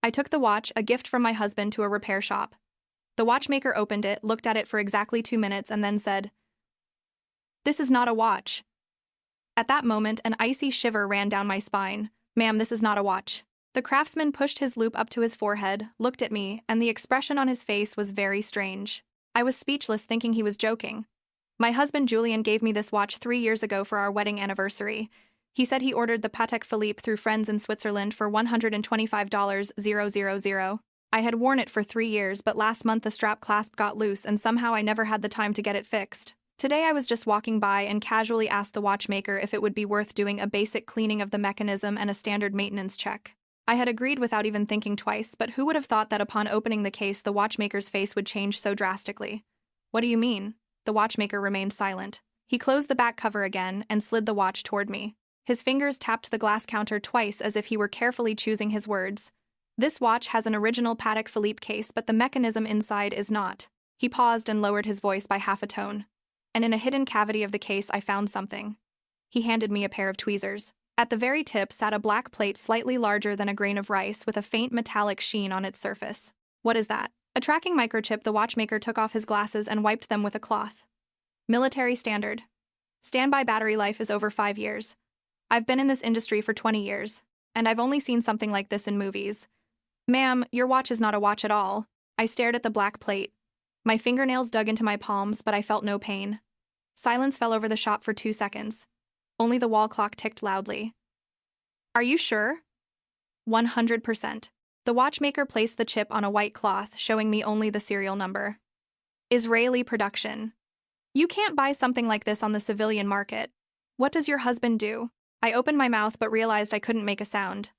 I took the watch, a gift from my husband, to a repair shop. The watchmaker opened it, looked at it for exactly 2 minutes, and then said, "This is not a watch." At that moment, an icy shiver ran down my spine. "Ma'am, this is not a watch." The craftsman pushed his loupe up to his forehead, looked at me, and the expression on his face was very strange. I was speechless, thinking he was joking. My husband Julian gave me this watch 3 years ago for our wedding anniversary. He said he ordered the Patek Philippe through friends in Switzerland for $125,000. I had worn it for 3 years, but last month the strap clasp got loose and somehow I never had the time to get it fixed. Today I was just walking by and casually asked the watchmaker if it would be worth doing a basic cleaning of the mechanism and a standard maintenance check. I had agreed without even thinking twice, but who would have thought that upon opening the case the watchmaker's face would change so drastically? "What do you mean?" The watchmaker remained silent. He closed the back cover again and slid the watch toward me. His fingers tapped the glass counter twice as if he were carefully choosing his words. "This watch has an original Patek Philippe case, but the mechanism inside is not." He paused and lowered his voice by half a tone. "And in a hidden cavity of the case I found something." He handed me a pair of tweezers. At the very tip sat a black plate slightly larger than a grain of rice with a faint metallic sheen on its surface. "What is that?" A tracking microchip. The watchmaker took off his glasses and wiped them with a cloth. "Military standard. Standby battery life is over 5 years. I've been in this industry for 20 years, and I've only seen something like this in movies." "Ma'am, your watch is not a watch at all." I stared at the black plate. My fingernails dug into my palms, but I felt no pain. Silence fell over the shop for 2 seconds. Only the wall clock ticked loudly. "Are you sure?" 100%. The watchmaker placed the chip on a white cloth, showing me only the serial number. "Israeli production. You can't buy something like this on the civilian market. What does your husband do?" I opened my mouth but realized I couldn't make a sound.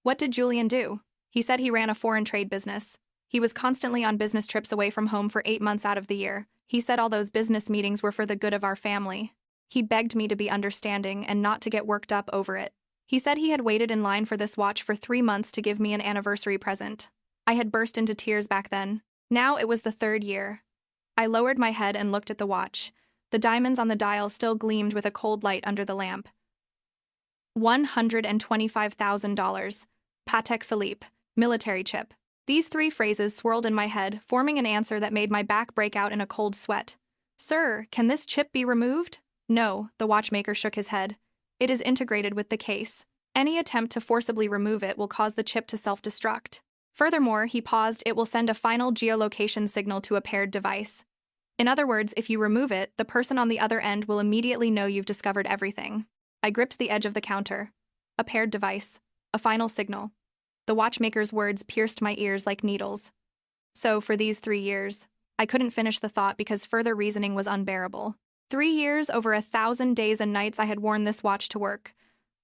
"What did Julian do?" He said he ran a foreign trade business. He was constantly on business trips away from home for 8 months out of the year. He said all those business meetings were for the good of our family. He begged me to be understanding and not to get worked up over it. He said he had waited in line for this watch for 3 months to give me an anniversary present. I had burst into tears back then. Now it was the 3rd year. I lowered my head and looked at the watch. The diamonds on the dial still gleamed with a cold light under the lamp. $125,000. Patek Philippe. Military chip. These 3 phrases swirled in my head, forming an answer that made my back break out in a cold sweat. "Sir, can this chip be removed?" "No," the watchmaker shook his head. "It is integrated with the case. Any attempt to forcibly remove it will cause the chip to self-destruct. Furthermore," he paused, "it will send a final geolocation signal to a paired device. In other words, if you remove it, the person on the other end will immediately know you've discovered everything." I gripped the edge of the counter. A paired device. A final signal. The watchmaker's words pierced my ears like needles. So, for these 3 years, I couldn't finish the thought because further reasoning was unbearable. 3 years, over 1,000 days and nights I had worn this watch to work.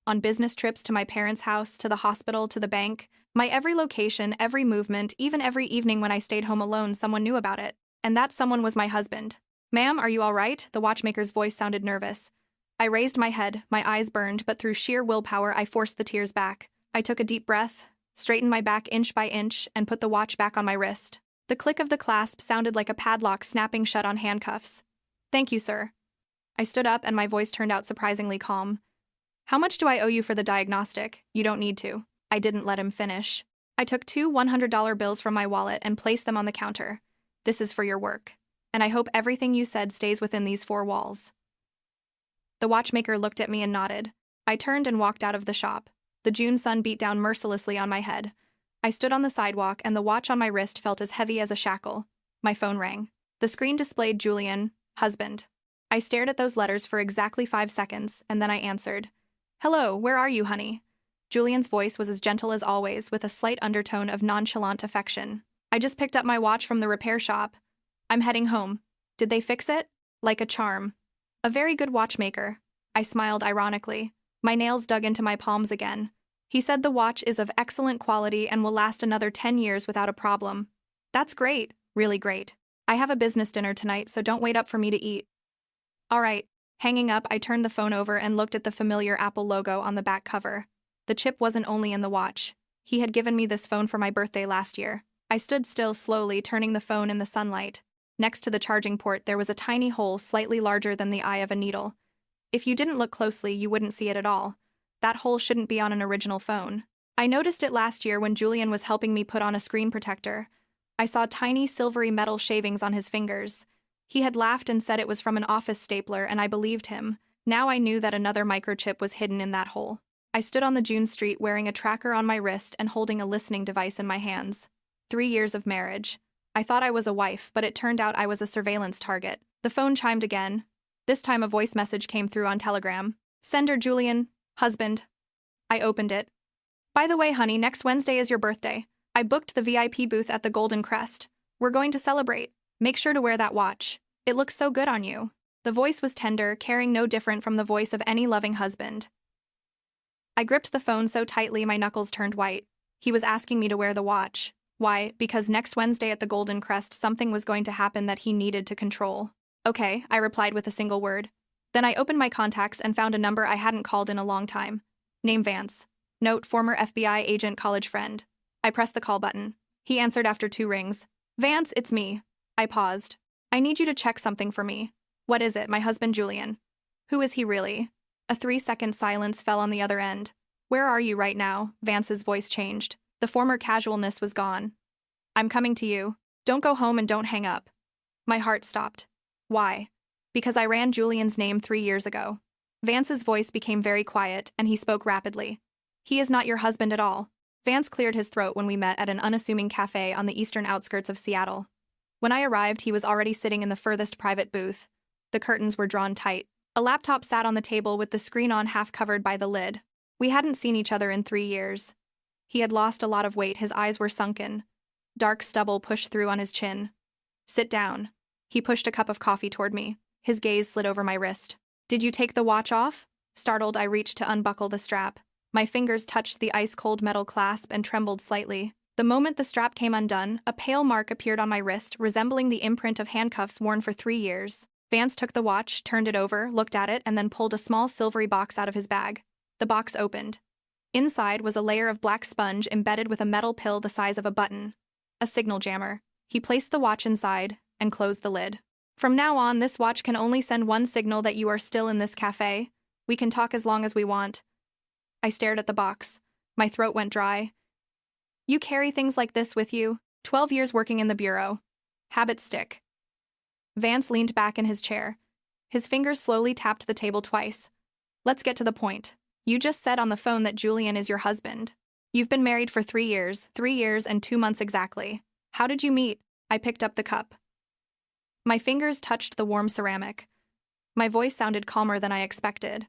On business trips to my parents' house, to the hospital, to the bank. My every location, every movement, even every evening when I stayed home alone, someone knew about it. And that someone was my husband. "Ma'am, are you all right?" The watchmaker's voice sounded nervous. I raised my head, my eyes burned, but through sheer willpower I forced the tears back. I took a deep breath, straightened my back inch by inch, and put the watch back on my wrist. The click of the clasp sounded like a padlock snapping shut on handcuffs. "Thank you, sir." I stood up and my voice turned out surprisingly calm. "How much do I owe you for the diagnostic?" "You don't need to." I didn't let him finish. I took 2 $100 bills from my wallet and placed them on the counter. "This is for your work. And I hope everything you said stays within these 4 walls." The watchmaker looked at me and nodded. I turned and walked out of the shop. The June sun beat down mercilessly on my head. I stood on the sidewalk and the watch on my wrist felt as heavy as a shackle. My phone rang. The screen displayed Julian, husband. I stared at those letters for exactly 5 seconds, and then I answered. "Hello, where are you, honey?" Julian's voice was as gentle as always, with a slight undertone of nonchalant affection. "I just picked up my watch from the repair shop. I'm heading home. Did they fix it?" "Like a charm." "A very good watchmaker." I smiled ironically. My nails dug into my palms again. "He said the watch is of excellent quality and will last another 10 years without a problem." "That's great, really great. I have a business dinner tonight, so don't wait up for me to eat." "All right." Hanging up, I turned the phone over and looked at the familiar Apple logo on the back cover. The chip wasn't only in the watch. He had given me this phone for my birthday last year. I stood still slowly, turning the phone in the sunlight. Next to the charging port, there was a tiny hole slightly larger than the eye of a needle. If you didn't look closely, you wouldn't see it at all. That hole shouldn't be on an original phone. I noticed it last year when Julian was helping me put on a screen protector. I saw tiny silvery metal shavings on his fingers. He had laughed and said it was from an office stapler, and I believed him. Now I knew that another microchip was hidden in that hole. I stood on the June street wearing a tracker on my wrist and holding a listening device in my hands. 3 years of marriage. I thought I was a wife, but it turned out I was a surveillance target. The phone chimed again. This time a voice message came through on Telegram. Sender Julian, husband. I opened it. By the way, honey, next Wednesday is your birthday. I booked the VIP booth at the Golden Crest. We're going to celebrate. Make sure to wear that watch. It looks so good on you. The voice was tender, caring, no different from the voice of any loving husband. I gripped the phone so tightly my knuckles turned white. He was asking me to wear the watch. Why? Because next Wednesday at the Golden Crest something was going to happen that he needed to control. Okay, I replied with a single word. Then I opened my contacts and found a number I hadn't called in a long time. Name Vance. Note, former FBI agent, college friend. I pressed the call button. He answered after 2 rings. Vance, it's me. I paused. I need you to check something for me. What is it? My husband Julian. Who is he really? A 3-second silence fell on the other end. Where are you right now? Vance's voice changed. The former casualness was gone. I'm coming to you. Don't go home and don't hang up. My heart stopped. Why? Because I ran Julian's name 3 years ago. Vance's voice became very quiet, and he spoke rapidly. He is not your husband at all. Vance cleared his throat when we met at an unassuming cafe on the eastern outskirts of Seattle. When I arrived, he was already sitting in the furthest private booth. The curtains were drawn tight. A laptop sat on the table with the screen on, half covered by the lid. We hadn't seen each other in 3 years. He had lost a lot of weight, his eyes were sunken. Dark stubble pushed through on his chin. Sit down. He pushed a cup of coffee toward me. His gaze slid over my wrist. Did you take the watch off? Startled, I reached to unbuckle the strap. My fingers touched the ice-cold metal clasp and trembled slightly. The moment the strap came undone, a pale mark appeared on my wrist, resembling the imprint of handcuffs worn for 3 years. Vance took the watch, turned it over, looked at it, and then pulled a small silvery box out of his bag. The box opened. Inside was a layer of black sponge embedded with a metal pill the size of a button. A signal jammer. He placed the watch inside and closed the lid. From now on, this watch can only send one signal: that you are still in this cafe. We can talk as long as we want. I stared at the box. My throat went dry. You carry things like this with you? 12 years working in the bureau. Habits stick. Vance leaned back in his chair. His fingers slowly tapped the table twice. Let's get to the point. You just said on the phone that Julian is your husband. You've been married for 3 years, 3 years and 2 months exactly. How did you meet? I picked up the cup. My fingers touched the warm ceramic. My voice sounded calmer than I expected.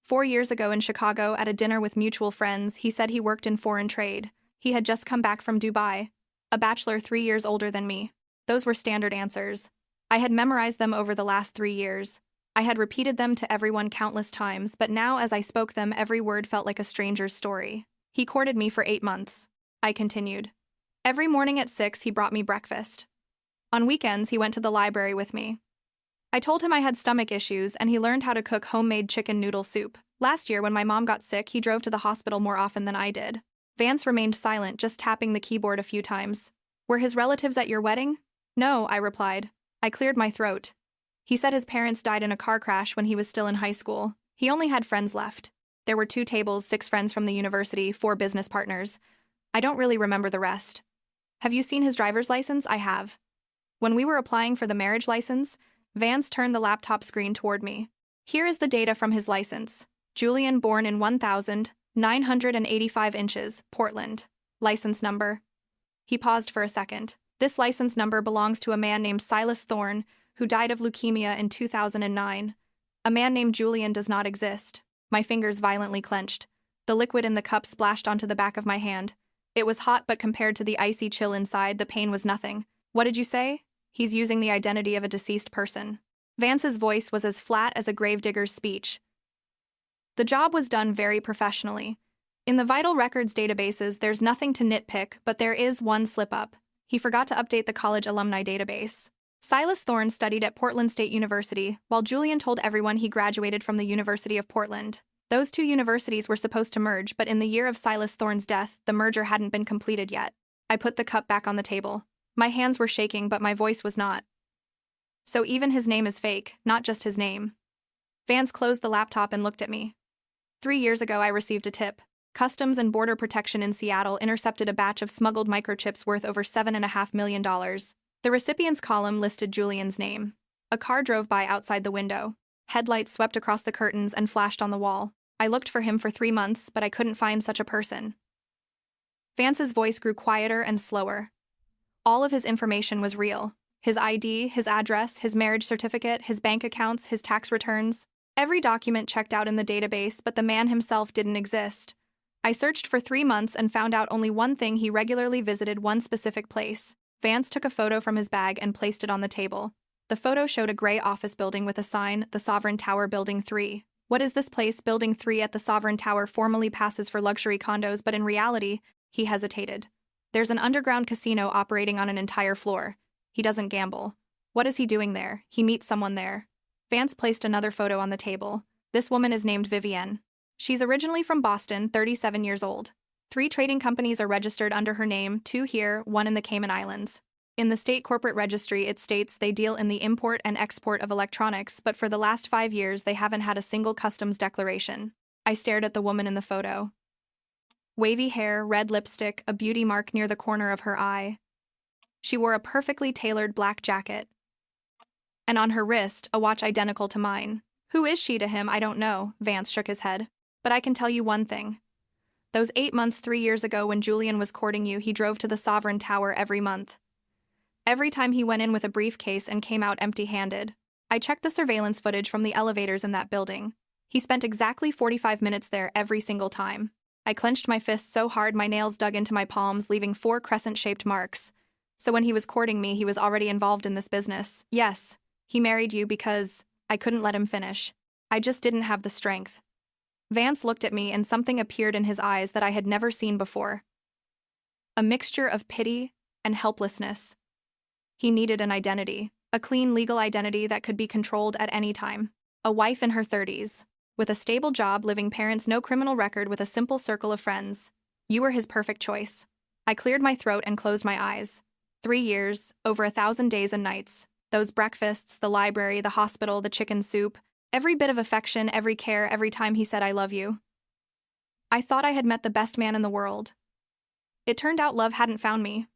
4 years ago in Chicago, at a dinner with mutual friends, he said he worked in foreign trade. He had just come back from Dubai. A bachelor 3 years older than me. Those were standard answers. I had memorized them over the last 3 years. I had repeated them to everyone countless times, but now as I spoke them, every word felt like a stranger's story. He courted me for 8 months. I continued. Every morning at 6, he brought me breakfast. On weekends, he went to the library with me. I told him I had stomach issues, and he learned how to cook homemade chicken noodle soup. Last year, when my mom got sick, he drove to the hospital more often than I did. Vance remained silent, just tapping the keyboard a few times. Were his relatives at your wedding? No, I replied. I cleared my throat. He said his parents died in a car crash when he was still in high school. He only had friends left. There were 2 tables, 6 friends from the university, 4 business partners. I don't really remember the rest. Have you seen his driver's license? I have. When we were applying for the marriage license, Vance turned the laptop screen toward me. Here is the data from his license. Julian, born in 1985 inches, Portland. License number. He paused for a second. This license number belongs to a man named Silas Thorne, who died of leukemia in 2009. A man named Julian does not exist. My fingers violently clenched. The liquid in the cup splashed onto the back of my hand. It was hot, but compared to the icy chill inside, the pain was nothing. What did you say? He's using the identity of a deceased person. Vance's voice was as flat as a gravedigger's speech. The job was done very professionally. In the vital records databases, there's nothing to nitpick, but there is one slip-up. He forgot to update the college alumni database. Silas Thorne studied at Portland State University, while Julian told everyone he graduated from the University of Portland. Those 2 universities were supposed to merge, but in the year of Silas Thorne's death, the merger hadn't been completed yet. I put the cup back on the table. My hands were shaking, but my voice was not. So even his name is fake, not just his name. Vance closed the laptop and looked at me. 3 years ago, I received a tip. Customs and Border Protection in Seattle intercepted a batch of smuggled microchips worth over $7.5 million. The recipient's column listed Julian's name. A car drove by outside the window. Headlights swept across the curtains and flashed on the wall. I looked for him for 3 months, but I couldn't find such a person. Vance's voice grew quieter and slower. All of his information was real. His ID, his address, his marriage certificate, his bank accounts, his tax returns. Every document checked out in the database, but the man himself didn't exist. I searched for 3 months and found out only one thing: he regularly visited one specific place. Vance took a photo from his bag and placed it on the table. The photo showed a gray office building with a sign, the Sovereign Tower Building 3. What is this place? Building 3 at the Sovereign Tower formally passes for luxury condos, but in reality, he hesitated. There's an underground casino operating on an entire floor. He doesn't gamble. What is he doing there? He meets someone there. Vance placed another photo on the table. This woman is named Vivienne. She's originally from Boston, 37 years old. 3 trading companies are registered under her name, 2 here, 1 in the Cayman Islands. In the state corporate registry, it states they deal in the import and export of electronics, but for the last 5 years, they haven't had a single customs declaration. I stared at the woman in the photo. Wavy hair, red lipstick, a beauty mark near the corner of her eye. She wore a perfectly tailored black jacket. And on her wrist, a watch identical to mine. Who is she to him? I don't know, Vance shook his head. But I can tell you one thing. Those 8 months 3 years ago when Julian was courting you, he drove to the Sovereign Tower every month. Every time he went in with a briefcase and came out empty-handed. I checked the surveillance footage from the elevators in that building. He spent exactly 45 minutes there every single time. I clenched my fists so hard my nails dug into my palms, leaving 4 crescent-shaped marks. So when he was courting me, he was already involved in this business. Yes, he married you because I couldn't let him finish. I just didn't have the strength. Vance looked at me and something appeared in his eyes that I had never seen before. A mixture of pity and helplessness. He needed an identity, a clean legal identity that could be controlled at any time. A wife in her 30s, with a stable job, living parents, no criminal record, with a simple circle of friends. You were his perfect choice. I cleared my throat and closed my eyes. 3 years, over 1,000 days and nights. Those breakfasts, the library, the hospital, the chicken soup. Every bit of affection, every care, every time he said I love you. I thought I had met the best man in the world. It turned out love hadn't found me.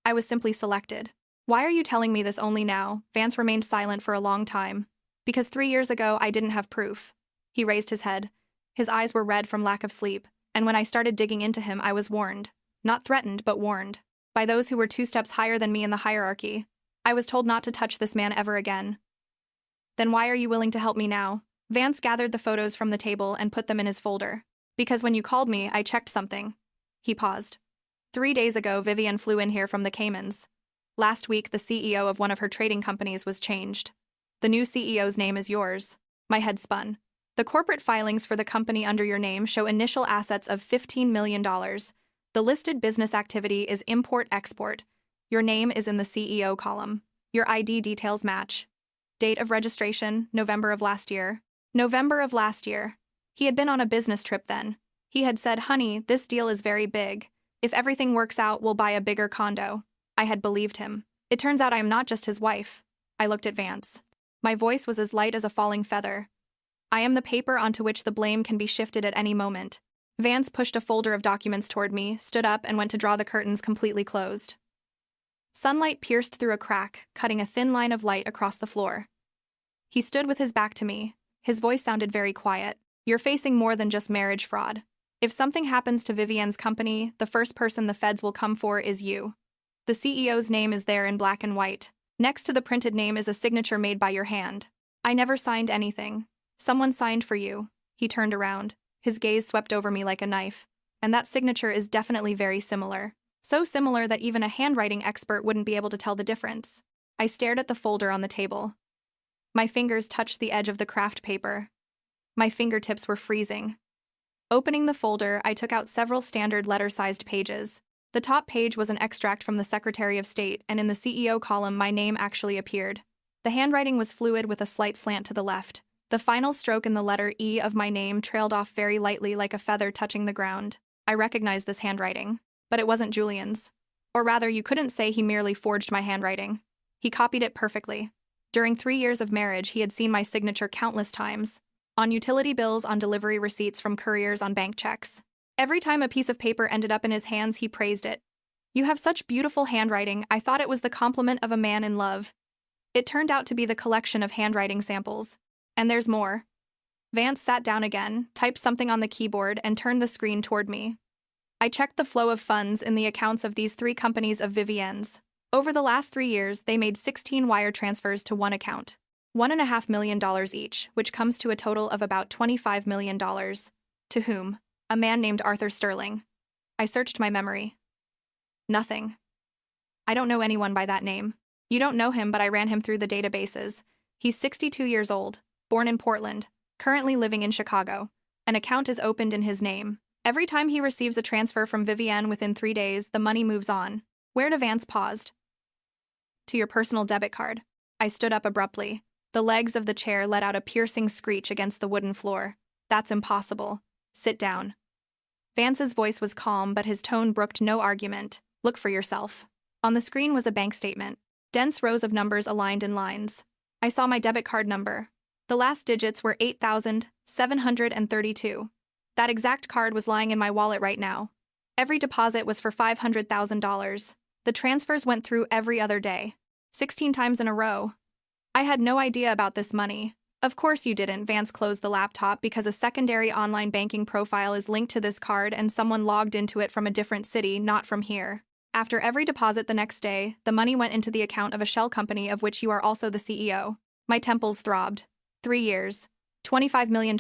I was simply selected. Why are you telling me this only now? Vance remained silent for a long time. Because 3 years ago I didn't have proof. He raised his head. His eyes were red from lack of sleep, and when I started digging into him I was warned. Not threatened, but warned. By those who were 2 steps higher than me in the hierarchy. I was told not to touch this man ever again. Then why are you willing to help me now? Vance gathered the photos from the table and put them in his folder. Because when you called me, I checked something. He paused. 3 days ago, Vivienne flew in here from the Caymans. Last week, the CEO of one of her trading companies was changed. The new CEO's name is yours. My head spun. The corporate filings for the company under your name show initial assets of $15 million. The listed business activity is import-export. Your name is in the CEO column. Your ID details match. Date of registration, November of last year. November of last year. He had been on a business trip then. He had said, "Honey, this deal is very big. If everything works out, we'll buy a bigger condo." I had believed him. It turns out I am not just his wife. I looked at Vance. My voice was as light as a falling feather. I am the paper onto which the blame can be shifted at any moment. Vance pushed a folder of documents toward me, stood up, and went to draw the curtains completely closed. Sunlight pierced through a crack, cutting a thin line of light across the floor. He stood with his back to me. His voice sounded very quiet. You're facing more than just marriage fraud. If something happens to Vivienne's company, the first person the feds will come for is you. The CEO's name is there in black and white. Next to the printed name is a signature made by your hand. I never signed anything. Someone signed for you. He turned around. His gaze swept over me like a knife. And that signature is definitely very similar. So similar that even a handwriting expert wouldn't be able to tell the difference. I stared at the folder on the table. My fingers touched the edge of the craft paper. My fingertips were freezing. Opening the folder, I took out several standard letter-sized pages. The top page was an extract from the Secretary of State, and in the CEO column my name actually appeared. The handwriting was fluid with a slight slant to the left. The final stroke in the letter E of my name trailed off very lightly like a feather touching the ground. I recognized this handwriting. But it wasn't Julian's. Or rather, you couldn't say he merely forged my handwriting. He copied it perfectly. During 3 years of marriage, he had seen my signature countless times. On utility bills, on delivery receipts from couriers, on bank checks. Every time a piece of paper ended up in his hands, he praised it. "You have such beautiful handwriting. I thought it was the compliment of a man in love." It turned out to be the collection of handwriting samples. And there's more. Vance sat down again, typed something on the keyboard, and turned the screen toward me. I checked the flow of funds in the accounts of these 3 companies of Vivienne's. Over the last 3 years, they made 16 wire transfers to one account. $1.5 million each, which comes to a total of about $25 million. To whom? A man named Arthur Sterling. I searched my memory. Nothing. I don't know anyone by that name. You don't know him, but I ran him through the databases. He's 62 years old, born in Portland, currently living in Chicago. An account is opened in his name. Every time he receives a transfer from Vivienne within 3 days, the money moves on. Where to? Vance paused. To your personal debit card. I stood up abruptly. The legs of the chair let out a piercing screech against the wooden floor. That's impossible. Sit down. Vance's voice was calm, but his tone brooked no argument. Look for yourself. On the screen was a bank statement. Dense rows of numbers aligned in lines. I saw my debit card number. The last digits were 8,732. That exact card was lying in my wallet right now. Every deposit was for $500,000. The transfers went through every other day. 16 times in a row. I had no idea about this money. Of course you didn't. Vance closed the laptop because a secondary online banking profile is linked to this card and someone logged into it from a different city, not from here. After every deposit the next day, the money went into the account of a shell company of which you are also the CEO. My temples throbbed. 3 years. $25 million.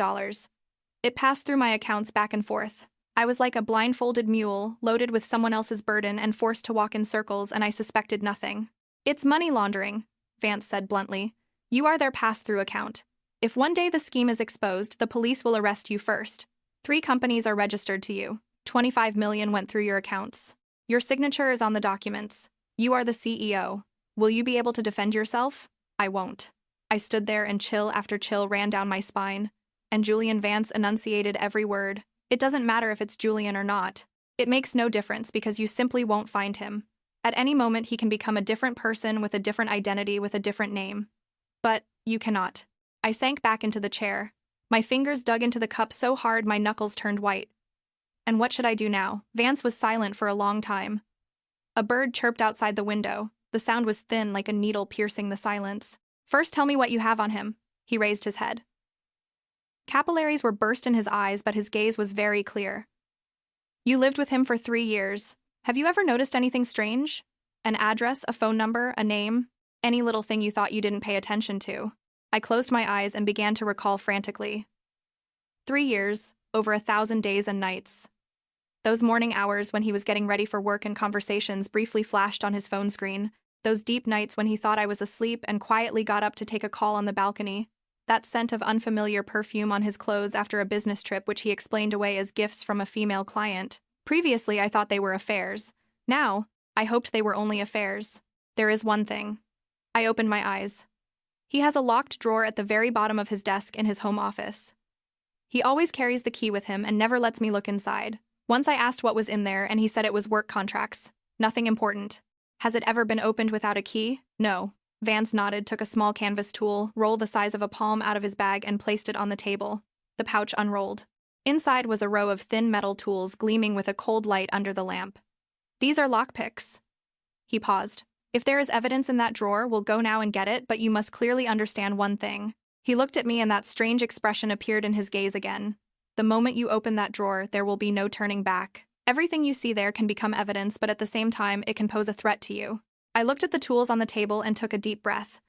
It passed through my accounts back and forth. I was like a blindfolded mule, loaded with someone else's burden and forced to walk in circles, and I suspected nothing. It's money laundering, Vance said bluntly. You are their pass-through account. If one day the scheme is exposed, the police will arrest you first. 3 companies are registered to you. $25 million went through your accounts. Your signature is on the documents. You are the CEO. Will you be able to defend yourself? I won't. I stood there and chill after chill ran down my spine. And Julian Vance enunciated every word. It doesn't matter if it's Julian or not. It makes no difference because you simply won't find him. At any moment he can become a different person with a different identity with a different name. But you cannot. I sank back into the chair. My fingers dug into the cup so hard my knuckles turned white. And what should I do now? Vance was silent for a long time. A bird chirped outside the window. The sound was thin like a needle piercing the silence. First tell me what you have on him. He raised his head. Capillaries were burst in his eyes, but his gaze was very clear. You lived with him for 3 years. Have you ever noticed anything strange? An address, a phone number, a name? Any little thing you thought you didn't pay attention to? I closed my eyes and began to recall frantically. 3 years, over 1,000 days and nights. Those morning hours when he was getting ready for work and conversations briefly flashed on his phone screen. Those deep nights when he thought I was asleep and quietly got up to take a call on the balcony. That scent of unfamiliar perfume on his clothes after a business trip which he explained away as gifts from a female client. Previously, I thought they were affairs. Now, I hoped they were only affairs. There is one thing. I opened my eyes. He has a locked drawer at the very bottom of his desk in his home office. He always carries the key with him and never lets me look inside. Once I asked what was in there and he said it was work contracts. Nothing important. Has it ever been opened without a key? No. Vance nodded, took a small canvas tool, rolled the size of a palm out of his bag and placed it on the table. The pouch unrolled. Inside was a row of thin metal tools gleaming with a cold light under the lamp. These are lockpicks. He paused. If there is evidence in that drawer, we'll go now and get it, but you must clearly understand one thing. He looked at me and that strange expression appeared in his gaze again. The moment you open that drawer, there will be no turning back. Everything you see there can become evidence, but at the same time, it can pose a threat to you. I looked at the tools on the table and took a deep breath.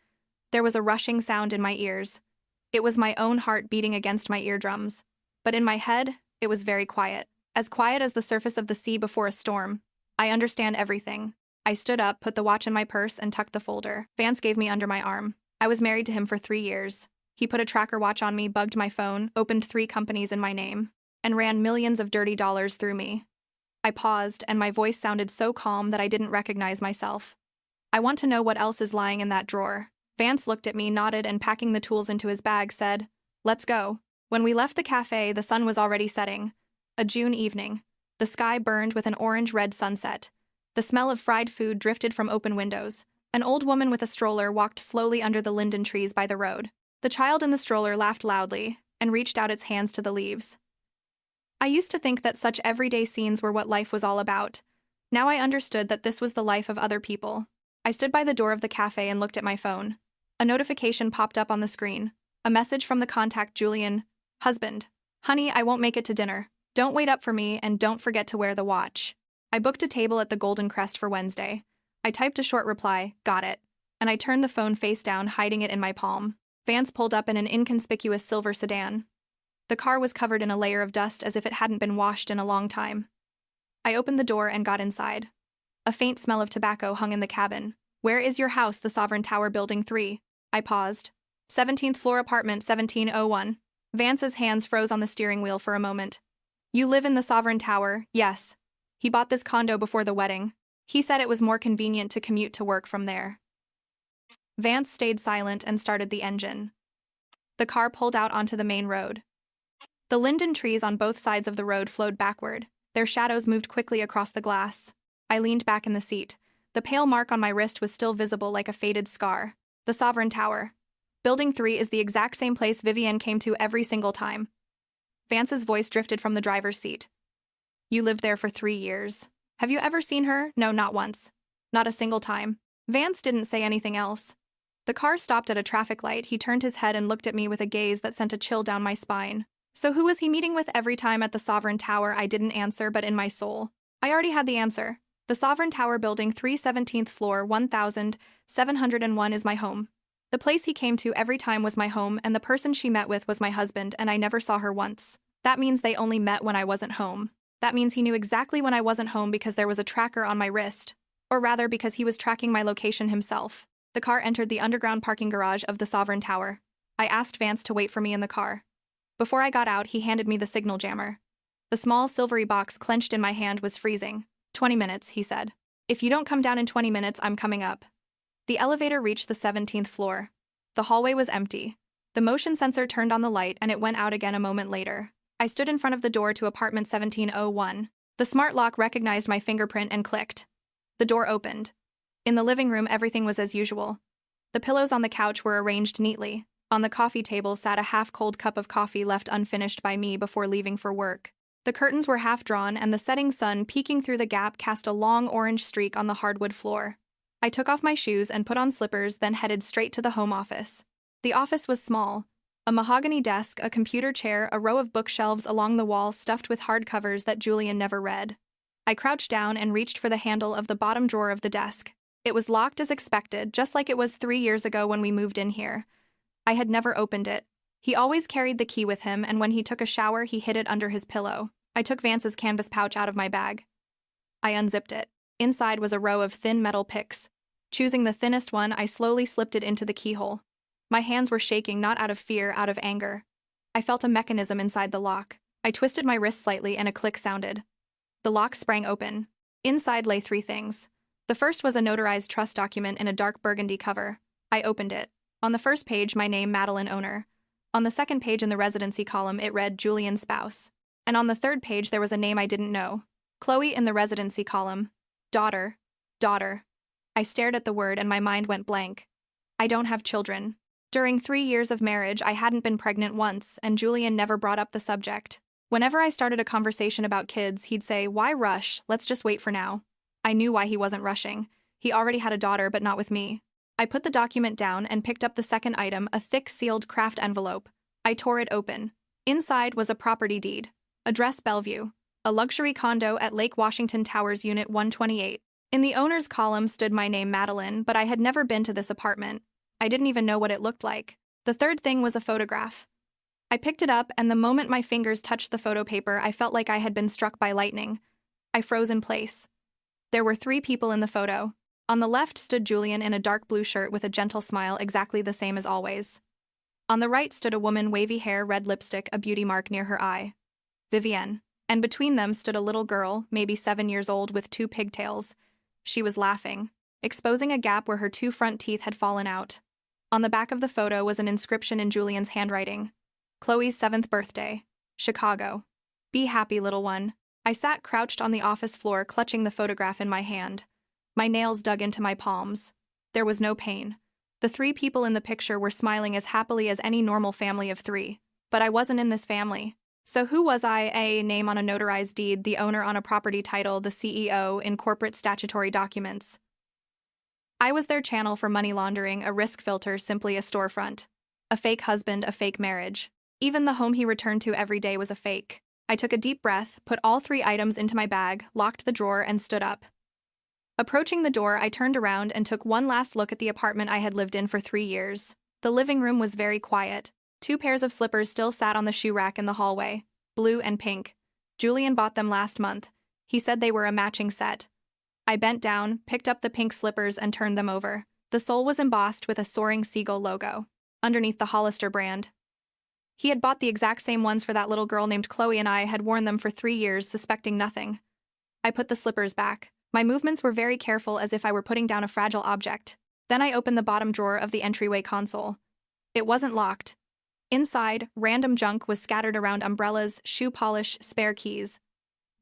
There was a rushing sound in my ears. It was my own heart beating against my eardrums. But in my head, it was very quiet. As quiet as the surface of the sea before a storm. I understand everything. I stood up, put the watch in my purse, and tucked the folder. Vance gave me under my arm. I was married to him for 3 years. He put a tracker watch on me, bugged my phone, opened 3 companies in my name, and ran millions of dirty dollars through me. I paused, and my voice sounded so calm that I didn't recognize myself. I want to know what else is lying in that drawer. Vance looked at me, nodded, and packing the tools into his bag, said, Let's go. When we left the cafe, the sun was already setting. A June evening. The sky burned with an orange-red sunset. The smell of fried food drifted from open windows. An old woman with a stroller walked slowly under the linden trees by the road. The child in the stroller laughed loudly and reached out its hands to the leaves. I used to think that such everyday scenes were what life was all about. Now I understood that this was the life of other people. I stood by the door of the cafe and looked at my phone. A notification popped up on the screen. A message from the contact Julian. Husband. Honey, I won't make it to dinner. Don't wait up for me and don't forget to wear the watch. I booked a table at the Golden Crest for Wednesday. I typed a short reply, got it. And I turned the phone face down, hiding it in my palm. Vance pulled up in an inconspicuous silver sedan. The car was covered in a layer of dust as if it hadn't been washed in a long time. I opened the door and got inside. A faint smell of tobacco hung in the cabin. Where is your house, the Sovereign Tower Building 3? I paused. 17th floor apartment 1701. Vance's hands froze on the steering wheel for a moment. You live in the Sovereign Tower, yes. He bought this condo before the wedding. He said it was more convenient to commute to work from there. Vance stayed silent and started the engine. The car pulled out onto the main road. The linden trees on both sides of the road flowed backward. Their shadows moved quickly across the glass. I leaned back in the seat. The pale mark on my wrist was still visible like a faded scar. The Sovereign Tower. Building 3 is the exact same place Vivienne came to every single time. Vance's voice drifted from the driver's seat. You lived there for 3 years. Have you ever seen her? No, not once. Not a single time. Vance didn't say anything else. The car stopped at a traffic light. He turned his head and looked at me with a gaze that sent a chill down my spine. So who was he meeting with every time at the Sovereign Tower? I didn't answer, but in my soul, I already had the answer. The Sovereign Tower Building 3, 17th floor, 1701 is my home. The place he came to every time was my home, and the person she met with was my husband, and I never saw her once. That means they only met when I wasn't home. That means he knew exactly when I wasn't home because there was a tracker on my wrist. Or rather, because he was tracking my location himself. The car entered the underground parking garage of the Sovereign Tower. I asked Vance to wait for me in the car. Before I got out, he handed me the signal jammer. The small silvery box clenched in my hand was freezing. 20 minutes, he said. If you don't come down in 20 minutes, I'm coming up. The elevator reached the 17th floor. The hallway was empty. The motion sensor turned on the light and it went out again a moment later. I stood in front of the door to apartment 1701. The smart lock recognized my fingerprint and clicked. The door opened. In the living room, everything was as usual. The pillows on the couch were arranged neatly. On the coffee table sat a half-cold cup of coffee left unfinished by me before leaving for work. The curtains were half drawn and the setting sun peeking through the gap cast a long orange streak on the hardwood floor. I took off my shoes and put on slippers, then headed straight to the home office. The office was small. A mahogany desk, a computer chair, a row of bookshelves along the wall stuffed with hardcovers that Julian never read. I crouched down and reached for the handle of the bottom drawer of the desk. It was locked as expected, just like it was 3 years ago when we moved in here. I had never opened it. He always carried the key with him, and when he took a shower, he hid it under his pillow. I took Vance's canvas pouch out of my bag. I unzipped it. Inside was a row of thin metal picks. Choosing the thinnest one, I slowly slipped it into the keyhole. My hands were shaking, not out of fear, out of anger. I felt a mechanism inside the lock. I twisted my wrist slightly and a click sounded. The lock sprang open. Inside lay 3 things. The first was a notarized trust document in a dark burgundy cover. I opened it. On the first page, my name, Madeline owner. On the second page in the residency column, it read Julian spouse. And on the third page, there was a name I didn't know. Chloe in the residency column. Daughter. I stared at the word and my mind went blank. I don't have children. During 3 years of marriage, I hadn't been pregnant once, and Julian never brought up the subject. Whenever I started a conversation about kids, he'd say, "Why rush? Let's just wait for now." I knew why he wasn't rushing. He already had a daughter, but not with me. I put the document down and picked up the second item, a thick sealed craft envelope. I tore it open. Inside was a property deed. Address Bellevue. A luxury condo at Lake Washington Towers Unit 128. In the owner's column stood my name, Madeline, but I had never been to this apartment. I didn't even know what it looked like. The third thing was a photograph. I picked it up, and the moment my fingers touched the photo paper, I felt like I had been struck by lightning. I froze in place. There were 3 people in the photo. On the left stood Julian in a dark blue shirt with a gentle smile, exactly the same as always. On the right stood a woman, wavy hair, red lipstick, a beauty mark near her eye. Vivienne. And between them stood a little girl, maybe 7 years old, with 2 pigtails. She was laughing, exposing a gap where her 2 front teeth had fallen out. On the back of the photo was an inscription in Julian's handwriting. Chloe's 7th birthday. Chicago. Be happy, little one. I sat crouched on the office floor, clutching the photograph in my hand. My nails dug into my palms. There was no pain. The 3 people in the picture were smiling as happily as any normal family of 3. But I wasn't in this family. So who was I? A name on a notarized deed, the owner on a property title, the CEO in corporate statutory documents. I was their channel for money laundering, a risk filter, simply a storefront. A fake husband, a fake marriage. Even the home he returned to every day was a fake. I took a deep breath, put all 3 items into my bag, locked the drawer, and stood up. Approaching the door, I turned around and took one last look at the apartment I had lived in for 3 years. The living room was very quiet. 2 pairs of slippers still sat on the shoe rack in the hallway, blue and pink. Julian bought them last month. He said they were a matching set. I bent down, picked up the pink slippers, and turned them over. The sole was embossed with a soaring seagull logo, underneath the Hollister brand. He had bought the exact same ones for that little girl named Chloe, and I had worn them for 3 years, suspecting nothing. I put the slippers back. My movements were very careful, as if I were putting down a fragile object. Then I opened the bottom drawer of the entryway console. It wasn't locked. Inside, random junk was scattered around: umbrellas, shoe polish, spare keys.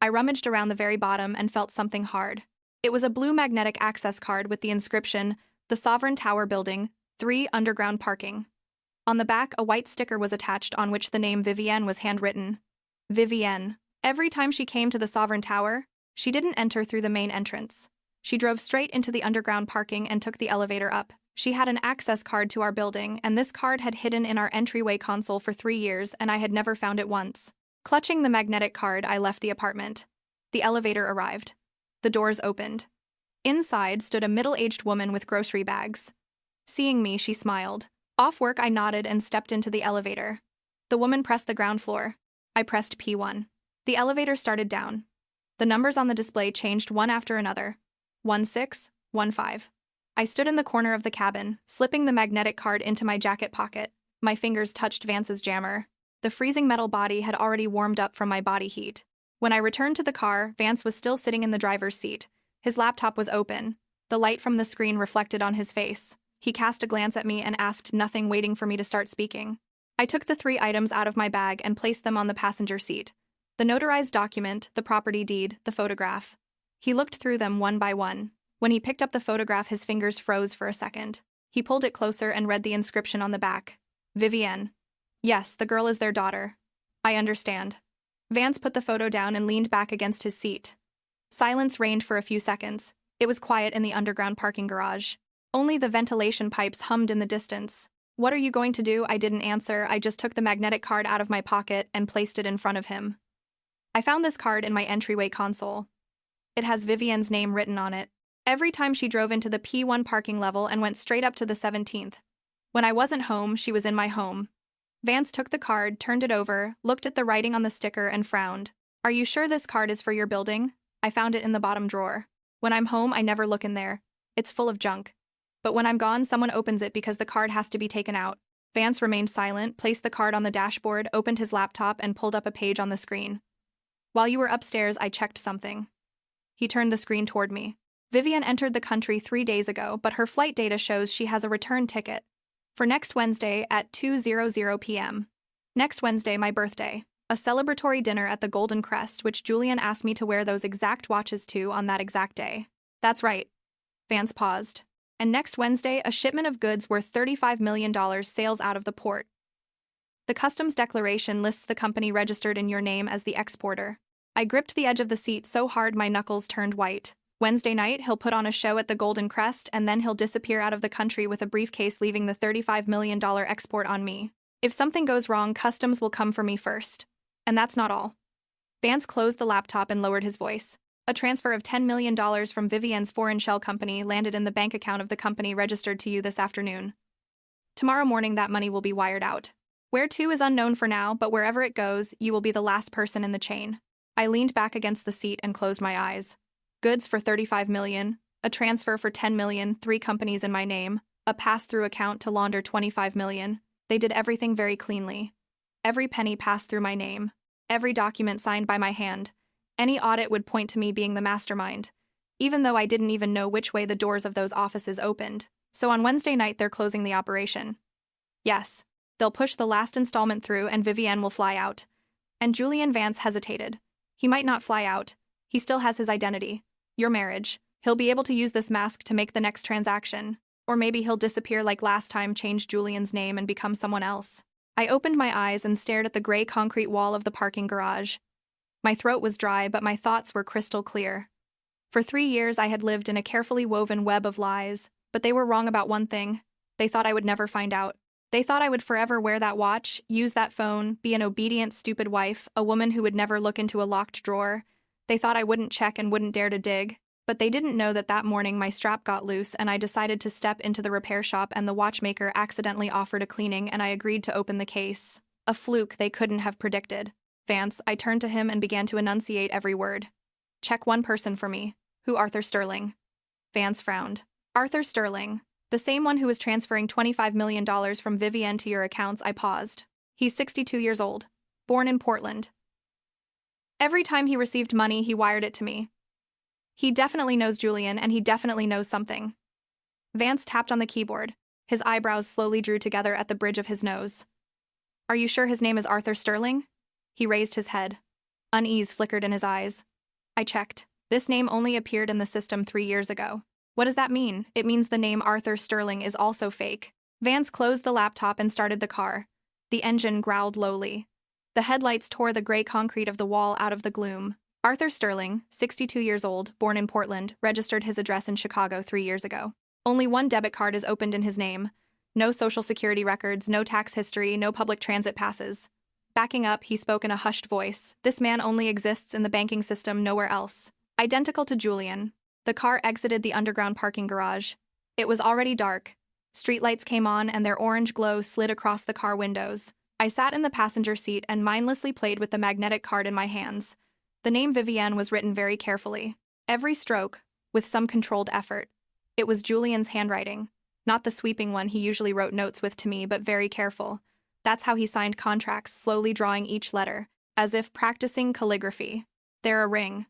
I rummaged around the very bottom and felt something hard. It was a blue magnetic access card with the inscription, "The Sovereign Tower Building, 3 underground parking." On the back, a white sticker was attached on which the name Vivienne was handwritten. Vivienne. Every time she came to the Sovereign Tower, she didn't enter through the main entrance. She drove straight into the underground parking and took the elevator up. She had an access card to our building, and this card had hidden in our entryway console for 3 years, and I had never found it once. Clutching the magnetic card, I left the apartment. The elevator arrived. The doors opened. Inside stood a middle-aged woman with grocery bags. Seeing me, she smiled. Off work, I nodded and stepped into the elevator. The woman pressed the ground floor. I pressed P1. The elevator started down. The numbers on the display changed one after another. 16, 15. I stood in the corner of the cabin, slipping the magnetic card into my jacket pocket. My fingers touched Vance's jammer. The freezing metal body had already warmed up from my body heat. When I returned to the car, Vance was still sitting in the driver's seat. His laptop was open. The light from the screen reflected on his face. He cast a glance at me and asked nothing, waiting for me to start speaking. I took the 3 items out of my bag and placed them on the passenger seat. The notarized document, the property deed, the photograph. He looked through them one by one. When he picked up the photograph, his fingers froze for a second. He pulled it closer and read the inscription on the back. Vivienne. Yes, the girl is their daughter. I understand. Vance put the photo down and leaned back against his seat. Silence reigned for a few seconds. It was quiet in the underground parking garage. Only the ventilation pipes hummed in the distance. What are you going to do? I didn't answer. I just took the magnetic card out of my pocket and placed it in front of him. I found this card in my entryway console. It has Vivienne's name written on it. Every time she drove into the P1 parking level and went straight up to the 17th. When I wasn't home, she was in my home. Vance took the card, turned it over, looked at the writing on the sticker, and frowned. Are you sure this card is for your building? I found it in the bottom drawer. When I'm home, I never look in there. It's full of junk. But when I'm gone, someone opens it because the card has to be taken out. Vance remained silent, placed the card on the dashboard, opened his laptop, and pulled up a page on the screen. While you were upstairs, I checked something. He turned the screen toward me. Vivienne entered the country 3 days ago, but her flight data shows she has a return ticket for next Wednesday at 2:00 p.m. Next Wednesday, my birthday. A celebratory dinner at the Golden Crest, which Julian asked me to wear those exact watches to on that exact day. That's right. Vance paused. And next Wednesday, a shipment of goods worth $35 million sails out of the port. The customs declaration lists the company registered in your name as the exporter. I gripped the edge of the seat so hard my knuckles turned white. Wednesday night, he'll put on a show at the Golden Crest, and then he'll disappear out of the country with a briefcase, leaving the $35 million export on me. If something goes wrong, customs will come for me first. And that's not all. Vance closed the laptop and lowered his voice. A transfer of $10 million from Vivienne's foreign shell company landed in the bank account of the company registered to you this afternoon. Tomorrow morning, that money will be wired out. Where to is unknown for now, but wherever it goes, you will be the last person in the chain. I leaned back against the seat and closed my eyes. Goods for $35 million, a transfer for $10 million, 3 companies in my name, a pass-through account to launder $25 million. They did everything very cleanly. Every penny passed through my name. Every document signed by my hand. Any audit would point to me being the mastermind, even though I didn't even know which way the doors of those offices opened. So on Wednesday night, they're closing the operation. Yes, they'll push the last installment through and Vivienne will fly out. And Julian Vance hesitated. He might not fly out. He still has his identity. Your marriage. He'll be able to use this mask to make the next transaction. Or maybe he'll disappear like last time, change Julian's name and become someone else. I opened my eyes and stared at the gray concrete wall of the parking garage. My throat was dry, but my thoughts were crystal clear. For 3 years, I had lived in a carefully woven web of lies, but they were wrong about one thing. They thought I would never find out. They thought I would forever wear that watch, use that phone, be an obedient, stupid wife, a woman who would never look into a locked drawer. They thought I wouldn't check and wouldn't dare to dig. But they didn't know that morning my strap got loose and I decided to step into the repair shop and the watchmaker accidentally offered a cleaning and I agreed to open the case. A fluke they couldn't have predicted. Vance, I turned to him and began to enunciate every word. Check one person for me. Who? Arthur Sterling. Vance frowned. Arthur Sterling. The same one who was transferring $25 million from Vivienne to your accounts. I paused. He's 62 years old. Born in Portland. Every time he received money, he wired it to me. He definitely knows Julian, and he definitely knows something. Vance tapped on the keyboard. His eyebrows slowly drew together at the bridge of his nose. Are you sure his name is Arthur Sterling? He raised his head. Unease flickered in his eyes. I checked. This name only appeared in the system 3 years ago. What does that mean? It means the name Arthur Sterling is also fake. Vance closed the laptop and started the car. The engine growled lowly. The headlights tore the gray concrete of the wall out of the gloom. Arthur Sterling, 62 years old, born in Portland, registered his address in Chicago 3 years ago. Only one debit card is opened in his name. No social security records, no tax history, no public transit passes. Backing up, he spoke in a hushed voice. This man only exists in the banking system, nowhere else. Identical to Julian. The car exited the underground parking garage. It was already dark. Streetlights came on and their orange glow slid across the car windows. I sat in the passenger seat and mindlessly played with the magnetic card in my hands. The name Vivienne was written very carefully. Every stroke, with some controlled effort. It was Julian's handwriting. Not the sweeping one he usually wrote notes with to me, but very careful. That's how he signed contracts, slowly drawing each letter, as if practicing calligraphy. There a ring.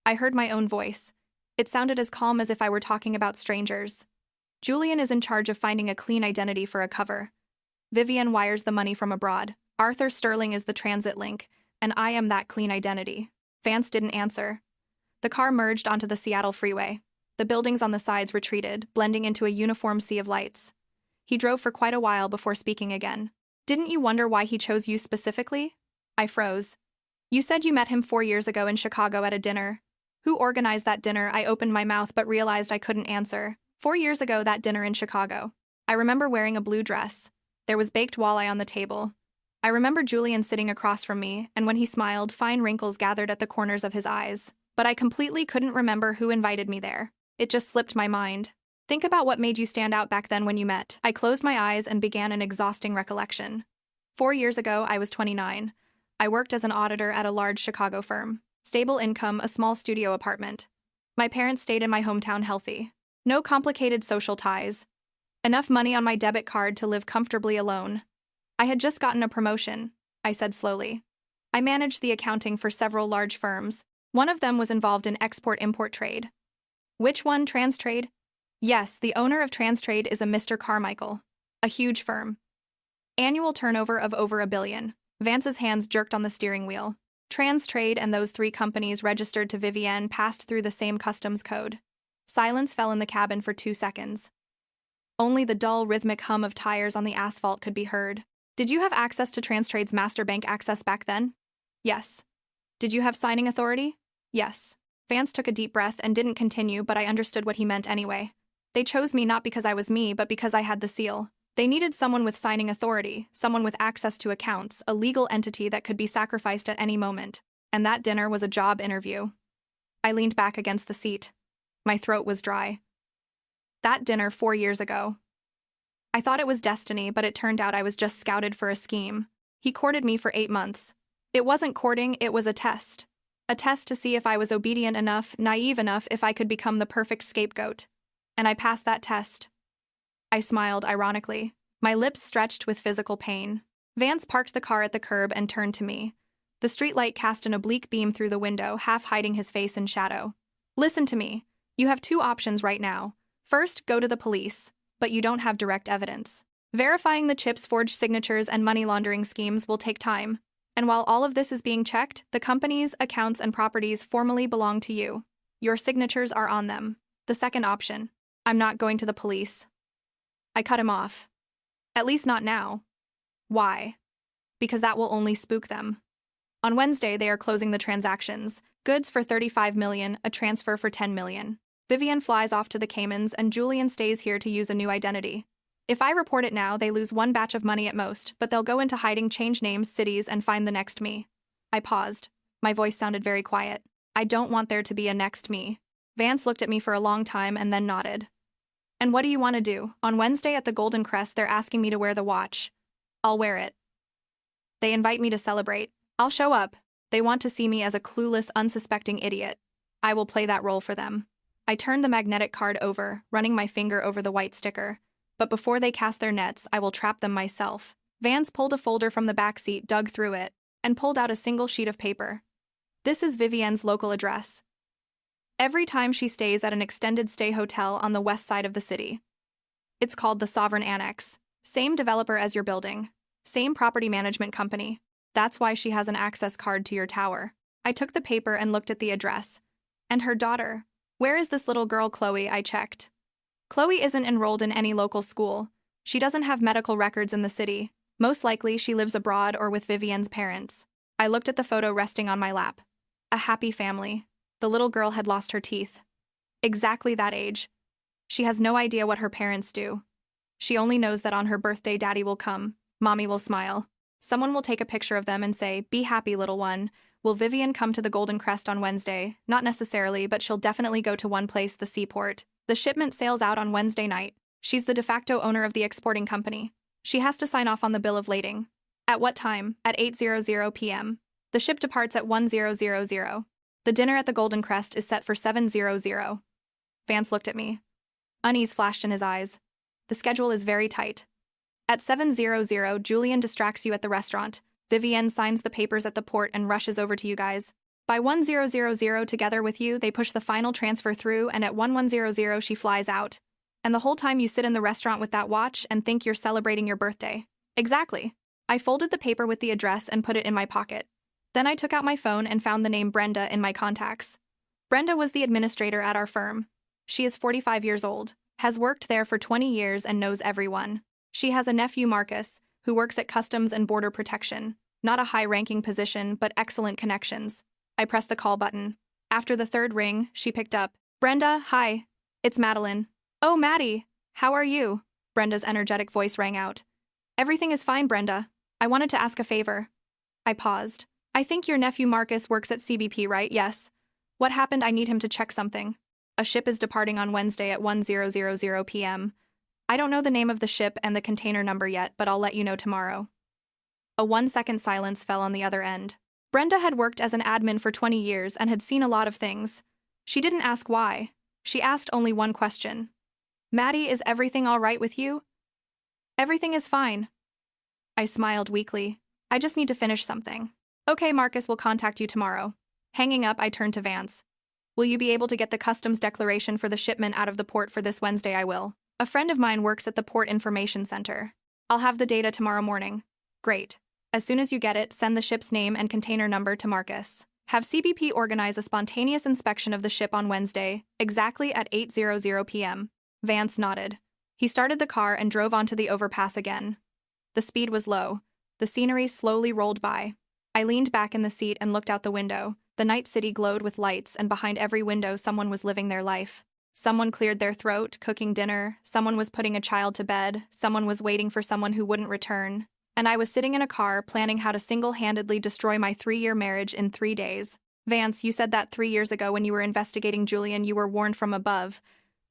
I heard my own voice. It sounded as calm as if I were talking about strangers. Julian is in charge of finding a clean identity for a cover. Vivienne wires the money from abroad. Arthur Sterling is the transit link, and I am that clean identity. Vance didn't answer. The car merged onto the Seattle freeway. The buildings on the sides retreated, blending into a uniform sea of lights. He drove for quite a while before speaking again. Didn't you wonder why he chose you specifically? I froze. You said you met him 4 years ago in Chicago at a dinner. Who organized that dinner? I opened my mouth but realized I couldn't answer. 4 years ago, that dinner in Chicago. I remember wearing a blue dress. There was baked walleye on the table. I remember Julian sitting across from me, and when he smiled, fine wrinkles gathered at the corners of his eyes. But I completely couldn't remember who invited me there. It just slipped my mind. Think about what made you stand out back then when you met. I closed my eyes and began an exhausting recollection. 4 years ago, I was 29. I worked as an auditor at a large Chicago firm. Stable income, a small studio apartment. My parents stayed in my hometown healthy. No complicated social ties. Enough money on my debit card to live comfortably alone. I had just gotten a promotion, I said slowly. I managed the accounting for several large firms. One of them was involved in export-import trade. Which one? TransTrade? Yes, the owner of TransTrade is a Mr. Carmichael. A huge firm. Annual turnover of over $1 billion. Vance's hands jerked on the steering wheel. TransTrade and those 3 companies registered to Vivienne passed through the same customs code. Silence fell in the cabin for 2 seconds. Only the dull, rhythmic hum of tires on the asphalt could be heard. Did you have access to TransTrade's master bank access back then? Yes. Did you have signing authority? Yes. Vance took a deep breath and didn't continue, but I understood what he meant anyway. They chose me not because I was me, but because I had the seal. They needed someone with signing authority, someone with access to accounts, a legal entity that could be sacrificed at any moment. And that dinner was a job interview. I leaned back against the seat. My throat was dry. That dinner 4 years ago. I thought it was destiny, but it turned out I was just scouted for a scheme. He courted me for 8 months. It wasn't courting, it was a test. A test to see if I was obedient enough, naive enough, if I could become the perfect scapegoat. And I passed that test. I smiled ironically. My lips stretched with physical pain. Vance parked the car at the curb and turned to me. The streetlight cast an oblique beam through the window, half hiding his face in shadow. Listen to me. You have 2 options right now. First, go to the police. But you don't have direct evidence. Verifying the chip's forged signatures and money laundering schemes will take time. And while all of this is being checked, the company's accounts and properties formally belong to you. Your signatures are on them. The second option. I'm not going to the police. I cut him off. At least not now. Why? because that will only spook them. On Wednesday, they are closing the transactions. Goods for $35 million, a transfer for $10 million. Vivian flies off to the Caymans and Julian stays here to use a new identity. If I report it now, they lose one batch of money at most, but they'll go into hiding, change names, cities, and find the next me. I paused. My voice sounded very quiet. I don't want there to be a next me. Vance looked at me for a long time and then nodded. And what do you want to do? On Wednesday at the Golden Crest, they're asking me to wear the watch. I'll wear it. They invite me to celebrate. I'll show up. They want to see me as a clueless, unsuspecting idiot. I will play that role for them. I turned the magnetic card over, running my finger over the white sticker. But before they cast their nets, I will trap them myself. Vance pulled a folder from the back seat, dug through it, and pulled out a single sheet of paper. This is Vivienne's local address. Every time she stays at an extended stay hotel on the west side of the city. It's called the Sovereign Annex. Same developer as your building. Same property management company. That's why she has an access card to your tower. I took the paper and looked at the address. And her daughter. Where is this little girl, Chloe? I checked. Chloe isn't enrolled in any local school. She doesn't have medical records in the city. Most likely she lives abroad or with Vivienne's parents. I looked at the photo resting on my lap. A happy family. The little girl had lost her teeth. Exactly that age. She has no idea what her parents do. She only knows that on her birthday daddy will come, mommy will smile. Someone will take a picture of them and say, "Be happy, little one." Will Vivienne come to the Golden Crest on Wednesday? Not necessarily, but she'll definitely go to one place, the seaport. The shipment sails out on Wednesday night. She's the de facto owner of the exporting company. She has to sign off on the bill of lading. At what time? At 8:00 p.m. The ship departs at 10:00. The dinner at the Golden Crest is set for 7:00. Vance looked at me. Unease flashed in his eyes. The schedule is very tight. At 7:00, Julian distracts you at the restaurant. Vivienne signs the papers at the port and rushes over to you guys. By 10:00 together with you, they push the final transfer through, and at 11:00 she flies out. And the whole time you sit in the restaurant with that watch and think you're celebrating your birthday. Exactly. I folded the paper with the address and put it in my pocket. Then I took out my phone and found the name Brenda in my contacts. Brenda was the administrator at our firm. She is 45 years old, has worked there for 20 years and knows everyone. She has a nephew, Marcus, who works at Customs and Border Protection. Not a high-ranking position, but excellent connections. I pressed the call button. After the third ring, she picked up. Brenda, hi. It's Madeline. Oh, Maddie. How are you? Brenda's energetic voice rang out. Everything is fine, Brenda. I wanted to ask a favor. I paused. I think your nephew Marcus works at CBP, right? Yes. What happened? I need him to check something. A ship is departing on Wednesday at 10:00 p.m. I don't know the name of the ship and the container number yet, but I'll let you know tomorrow. A 1-second silence fell on the other end. Brenda had worked as an admin for 20 years and had seen a lot of things. She didn't ask why. She asked only one question. Maddie, is everything all right with you? Everything is fine. I smiled weakly. I just need to finish something. Okay, Marcus will contact you tomorrow. Hanging up, I turned to Vance. Will you be able to get the customs declaration for the shipment out of the port for this Wednesday? I will. A friend of mine works at the Port Information Center. I'll have the data tomorrow morning. Great. As soon as you get it, send the ship's name and container number to Marcus. Have CBP organize a spontaneous inspection of the ship on Wednesday, exactly at 8:00 p.m. Vance nodded. He started the car and drove onto the overpass again. The speed was low. The scenery slowly rolled by. I leaned back in the seat and looked out the window. The night city glowed with lights, and behind every window someone was living their life. Someone cleared their throat, cooking dinner. Someone was putting a child to bed. Someone was waiting for someone who wouldn't return. And I was sitting in a car planning how to single-handedly destroy my 3-year marriage in 3 days. Vance, you said that 3 years ago when you were investigating Julian you were warned from above.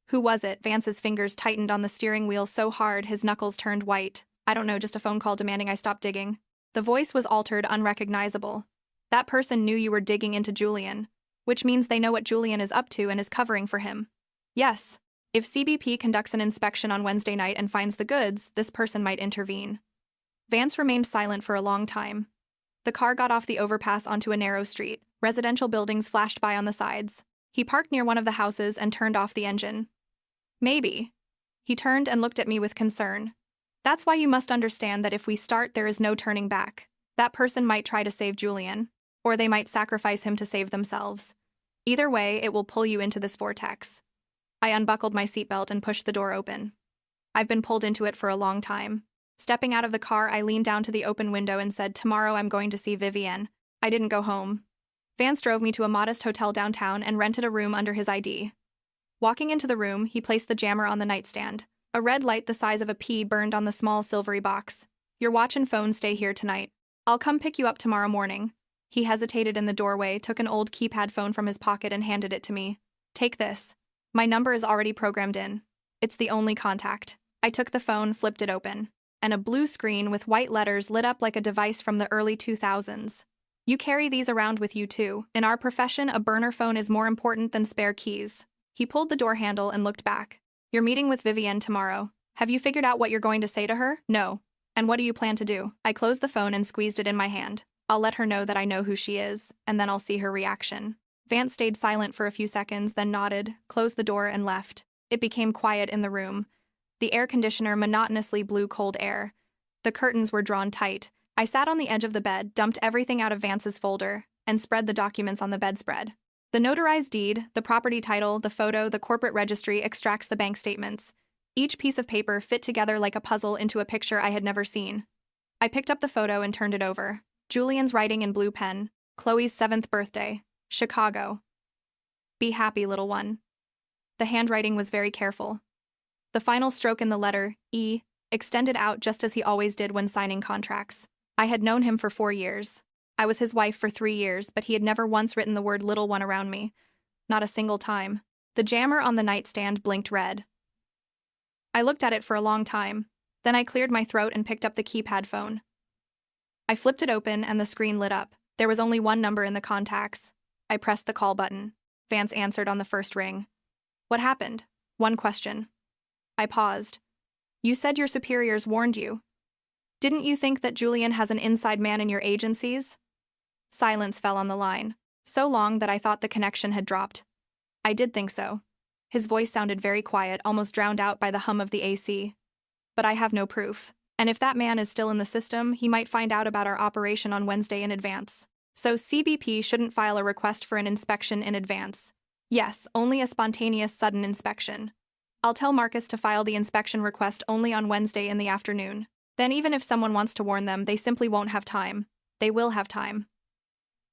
Who was it? Vance's fingers tightened on the steering wheel so hard his knuckles turned white. I don't know, just a phone call demanding I stop digging. The voice was altered, unrecognizable. That person knew you were digging into Julian, which means they know what Julian is up to and is covering for him. Yes. If CBP conducts an inspection on Wednesday night and finds the goods, this person might intervene. Vance remained silent for a long time. The car got off the overpass onto a narrow street. Residential buildings flashed by on the sides. He parked near one of the houses and turned off the engine. Maybe. He turned and looked at me with concern. That's why you must understand that if we start, there is no turning back. That person might try to save Julian, or they might sacrifice him to save themselves. Either way, it will pull you into this vortex. I unbuckled my seatbelt and pushed the door open. I've been pulled into it for a long time. Stepping out of the car, I leaned down to the open window and said, "Tomorrow I'm going to see Vivienne." I didn't go home. Vance drove me to a modest hotel downtown and rented a room under his ID. Walking into the room, he placed the jammer on the nightstand. A red light the size of a pea burned on the small silvery box. "Your watch and phone stay here tonight. I'll come pick you up tomorrow morning." He hesitated in the doorway, took an old keypad phone from his pocket and handed it to me. "Take this. My number is already programmed in. It's the only contact." I took the phone, flipped it open, and a blue screen with white letters lit up like a device from the early 2000s. "You carry these around with you too. In our profession, a burner phone is more important than spare keys." He pulled the door handle and looked back. "You're meeting with Vivienne tomorrow. Have you figured out what you're going to say to her?" "No." "And what do you plan to do?" I closed the phone and squeezed it in my hand. "I'll let her know that I know who she is, and then I'll see her reaction." Vance stayed silent for a few seconds, then nodded, closed the door, and left. It became quiet in the room. The air conditioner monotonously blew cold air. The curtains were drawn tight. I sat on the edge of the bed, dumped everything out of Vance's folder, and spread the documents on the bedspread. The notarized deed, the property title, the photo, the corporate registry extracts the bank statements. Each piece of paper fit together like a puzzle into a picture I had never seen. I picked up the photo and turned it over. Julian's writing in blue pen. Chloe's 7th birthday. Chicago. "Be happy, little one." The handwriting was very careful. The final stroke in the letter, E, extended out just as he always did when signing contracts. I had known him for 4 years. I was his wife for 3 years, but he had never once written the word little one around me. Not a single time. The jammer on the nightstand blinked red. I looked at it for a long time. Then I cleared my throat and picked up the keypad phone. I flipped it open and the screen lit up. There was only one number in the contacts. I pressed the call button. Vance answered on the first ring. "What happened?" "One question." I paused. "You said your superiors warned you. Didn't you think that Julian has an inside man in your agencies?" Silence fell on the line, so long that I thought the connection had dropped. "I did think so." His voice sounded very quiet, almost drowned out by the hum of the AC. "But I have no proof. And if that man is still in the system, he might find out about our operation on Wednesday in advance. So CBP shouldn't file a request for an inspection in advance. Yes, only a spontaneous sudden inspection. I'll tell Marcus to file the inspection request only on Wednesday in the afternoon. Then even if someone wants to warn them, they simply won't have time. They will have time."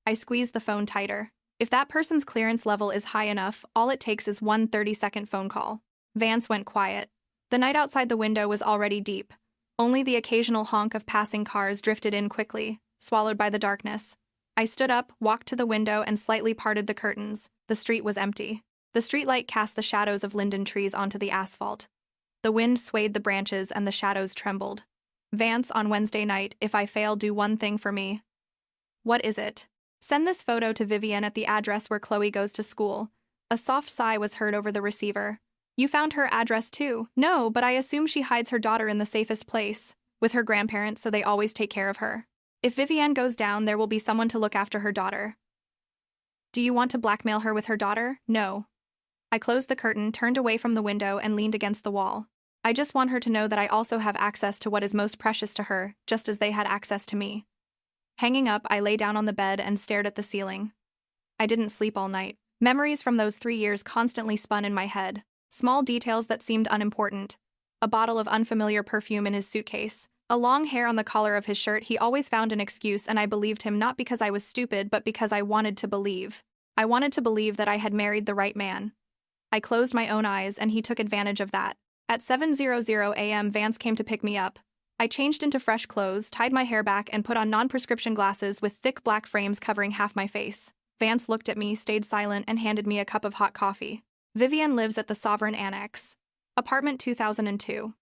I squeezed the phone tighter. If that person's clearance level is high enough, all it takes is one 30-second phone call. Vance went quiet. The night outside the window was already deep. Only the occasional honk of passing cars drifted in quickly, swallowed by the darkness. I stood up, walked to the window, and slightly parted the curtains. The street was empty. The streetlight cast the shadows of linden trees onto the asphalt. The wind swayed the branches and the shadows trembled. "Vance, on Wednesday night, if I fail, do one thing for me." "What is it?" "Send this photo to Vivienne at the address where Chloe goes to school." A soft sigh was heard over the receiver. "You found her address too?" "No, but I assume she hides her daughter in the safest place, with her grandparents, so they always take care of her. If Vivienne goes down, there will be someone to look after her daughter." "Do you want to blackmail her with her daughter?" "No." I closed the curtain, turned away from the window, and leaned against the wall. "I just want her to know that I also have access to what is most precious to her, just as they had access to me." Hanging up, I lay down on the bed and stared at the ceiling. I didn't sleep all night. Memories from those 3 years constantly spun in my head. Small details that seemed unimportant. A bottle of unfamiliar perfume in his suitcase. A long hair on the collar of his shirt. He always found an excuse, and I believed him not because I was stupid, but because I wanted to believe. I wanted to believe that I had married the right man. I closed my own eyes, and he took advantage of that. At 7:00 a.m., Vance came to pick me up. I changed into fresh clothes, tied my hair back, and put on non-prescription glasses with thick black frames covering half my face. Vance looked at me, stayed silent, and handed me a cup of hot coffee. Vivienne lives at the Sovereign Annex. Apartment 2002.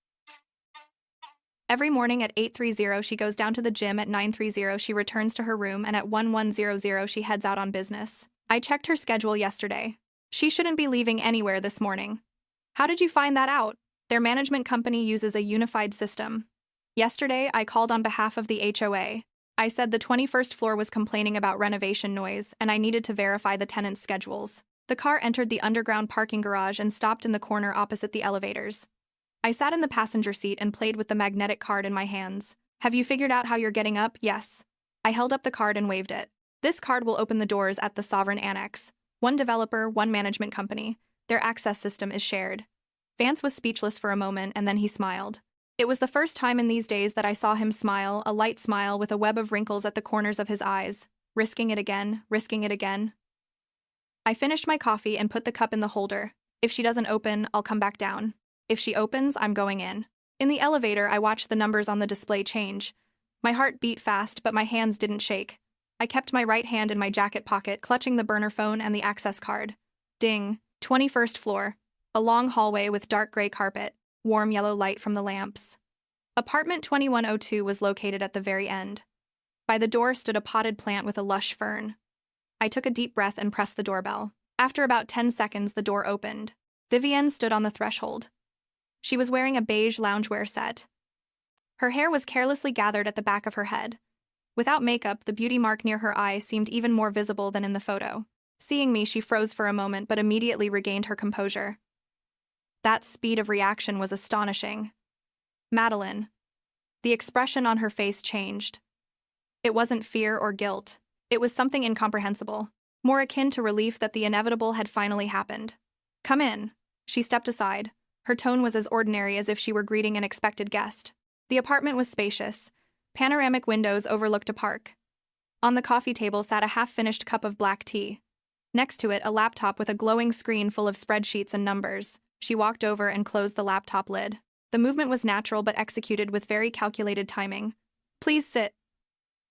Every morning at 8:30 she goes down to the gym, at 9:30 she returns to her room, and at 11:00 she heads out on business. I checked her schedule yesterday. She shouldn't be leaving anywhere this morning. How did you find that out? Their management company uses a unified system. Yesterday, I called on behalf of the HOA. I said the 21st floor was complaining about renovation noise, and I needed to verify the tenants' schedules. The car entered the underground parking garage and stopped in the corner opposite the elevators. I sat in the passenger seat and played with the magnetic card in my hands. "Have you figured out how you're getting up?" "Yes." I held up the card and waved it. "This card will open the doors at the Sovereign Annex. One developer, one management company. Their access system is shared." Vance was speechless for a moment, and then he smiled. It was the first time in these days that I saw him smile, a light smile with a web of wrinkles at the corners of his eyes. Risking it again, risking it again. I finished my coffee and put the cup in the holder. If she doesn't open, I'll come back down. If she opens, I'm going in. In the elevator, I watched the numbers on the display change. My heart beat fast, but my hands didn't shake. I kept my right hand in my jacket pocket, clutching the burner phone and the access card. Ding. 21st floor. A long hallway with dark gray carpet, warm yellow light from the lamps. Apartment 2102 was located at the very end. By the door stood a potted plant with a lush fern. I took a deep breath and pressed the doorbell. After about 10 seconds, the door opened. Vivienne stood on the threshold. She was wearing a beige loungewear set. Her hair was carelessly gathered at the back of her head. Without makeup, the beauty mark near her eye seemed even more visible than in the photo. Seeing me, she froze for a moment but immediately regained her composure. That speed of reaction was astonishing. Madeline. The expression on her face changed. It wasn't fear or guilt. It was something incomprehensible, more akin to relief that the inevitable had finally happened. Come in. She stepped aside. Her tone was as ordinary as if she were greeting an expected guest. The apartment was spacious. Panoramic windows overlooked a park. On the coffee table sat a half-finished cup of black tea. Next to it, a laptop with a glowing screen full of spreadsheets and numbers. She walked over and closed the laptop lid. The movement was natural but executed with very calculated timing. Please sit.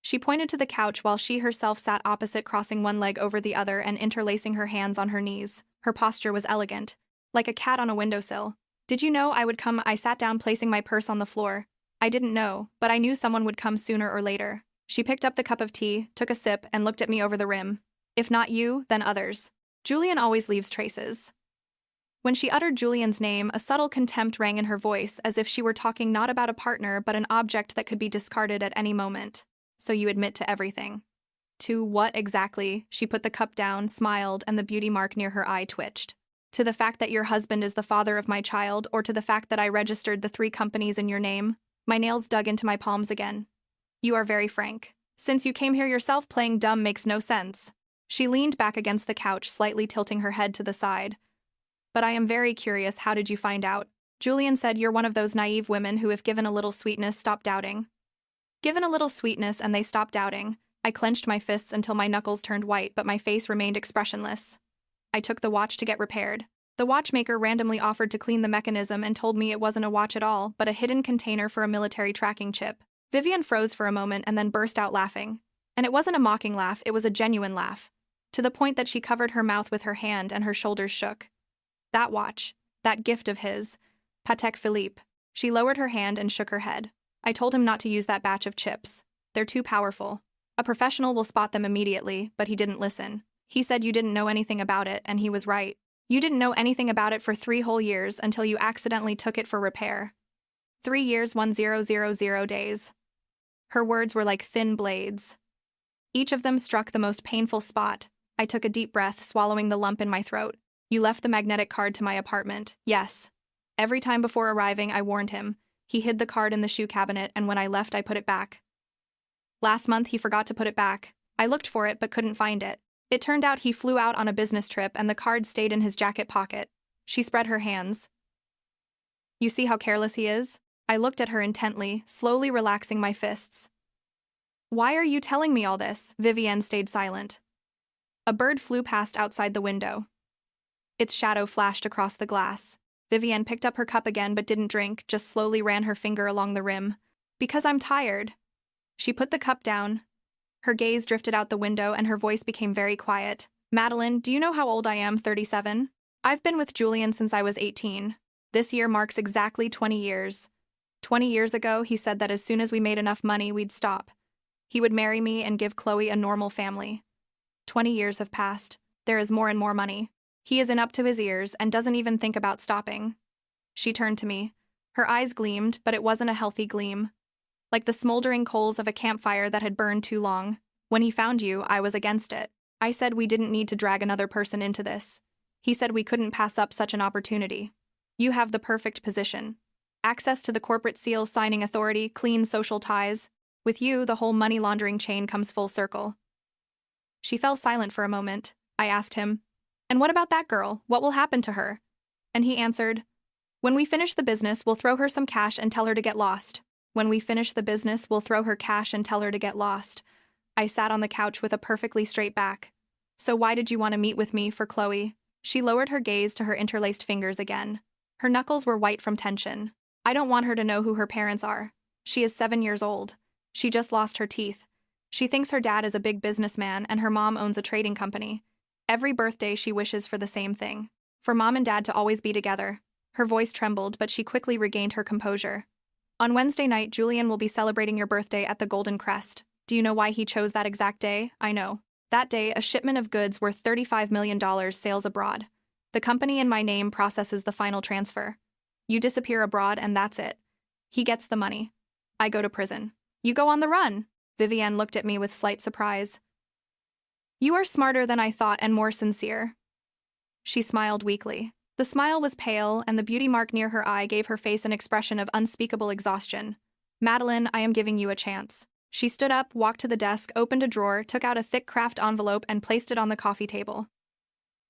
She pointed to the couch while she herself sat opposite, crossing one leg over the other and interlacing her hands on her knees. Her posture was elegant, like a cat on a windowsill. Did you know I would come? I sat down, placing my purse on the floor. I didn't know, but I knew someone would come sooner or later. She picked up the cup of tea, took a sip, and looked at me over the rim. If not you, then others. Julian always leaves traces. When she uttered Julian's name, a subtle contempt rang in her voice, as if she were talking not about a partner but an object that could be discarded at any moment. So you admit to everything. To what exactly? She put the cup down, smiled, and the beauty mark near her eye twitched. To the fact that your husband is the father of my child, or to the fact that I registered the 3 companies in your name? My nails dug into my palms again. You are very frank. Since you came here yourself, playing dumb makes no sense. She leaned back against the couch, slightly tilting her head to the side. But I am very curious, how did you find out? Julian said you're one of those naive women who, if given a little sweetness, stop doubting. Given a little sweetness and they stop doubting. I clenched my fists until my knuckles turned white, but my face remained expressionless. I took the watch to get repaired. The watchmaker randomly offered to clean the mechanism and told me it wasn't a watch at all, but a hidden container for a military tracking chip. Vivienne froze for a moment and then burst out laughing. And it wasn't a mocking laugh, it was a genuine laugh. To the point that she covered her mouth with her hand and her shoulders shook. That watch. That gift of his. Patek Philippe. She lowered her hand and shook her head. I told him not to use that batch of chips. They're too powerful. A professional will spot them immediately, but he didn't listen. He said you didn't know anything about it, and he was right. You didn't know anything about it for 3 whole years until you accidentally took it for repair. 3 years, 1000 days. Her words were like thin blades. Each of them struck the most painful spot. I took a deep breath, swallowing the lump in my throat. You left the magnetic card to my apartment. Yes. Every time before arriving, I warned him. He hid the card in the shoe cabinet, and when I left, I put it back. Last month, he forgot to put it back. I looked for it but couldn't find it. It turned out he flew out on a business trip and the card stayed in his jacket pocket. She spread her hands. You see how careless he is? I looked at her intently, slowly relaxing my fists. Why are you telling me all this? Vivienne stayed silent. A bird flew past outside the window. Its shadow flashed across the glass. Vivienne picked up her cup again but didn't drink, just slowly ran her finger along the rim. Because I'm tired. She put the cup down. Her gaze drifted out the window and her voice became very quiet. Madeline, do you know how old I am? 37? I've been with Julian since I was 18. This year marks exactly 20 years. 20 years ago, he said that as soon as we made enough money, we'd stop. He would marry me and give Chloe a normal family. 20 years have passed. There is more and more money. He is in up to his ears and doesn't even think about stopping. She turned to me. Her eyes gleamed, but it wasn't a healthy gleam. Like the smoldering coals of a campfire that had burned too long. When he found you, I was against it. I said we didn't need to drag another person into this. He said we couldn't pass up such an opportunity. You have the perfect position. Access to the corporate seal signing authority, clean social ties. With you, the whole money laundering chain comes full circle. She fell silent for a moment. I asked him, and what about that girl? What will happen to her? And he answered, When we finish the business, we'll throw her some cash and tell her to get lost. When we finish the business, we'll throw her cash and tell her to get lost. I sat on the couch with a perfectly straight back. So why did you want to meet with me for Chloe? She lowered her gaze to her interlaced fingers again. Her knuckles were white from tension. I don't want her to know who her parents are. She is 7 years old. She just lost her teeth. She thinks her dad is a big businessman and her mom owns a trading company. Every birthday she wishes for the same thing. For mom and dad to always be together. Her voice trembled, but she quickly regained her composure. On Wednesday night, Julian will be celebrating your birthday at the Golden Crest. Do you know why he chose that exact day? I know. That day, a shipment of goods worth $35 million sails abroad. The company in my name processes the final transfer. You disappear abroad and that's it. He gets the money. I go to prison. You go on the run. Vivienne looked at me with slight surprise. You are smarter than I thought and more sincere. She smiled weakly. The smile was pale, and the beauty mark near her eye gave her face an expression of unspeakable exhaustion. Madeline, I am giving you a chance. She stood up, walked to the desk, opened a drawer, took out a thick craft envelope, and placed it on the coffee table.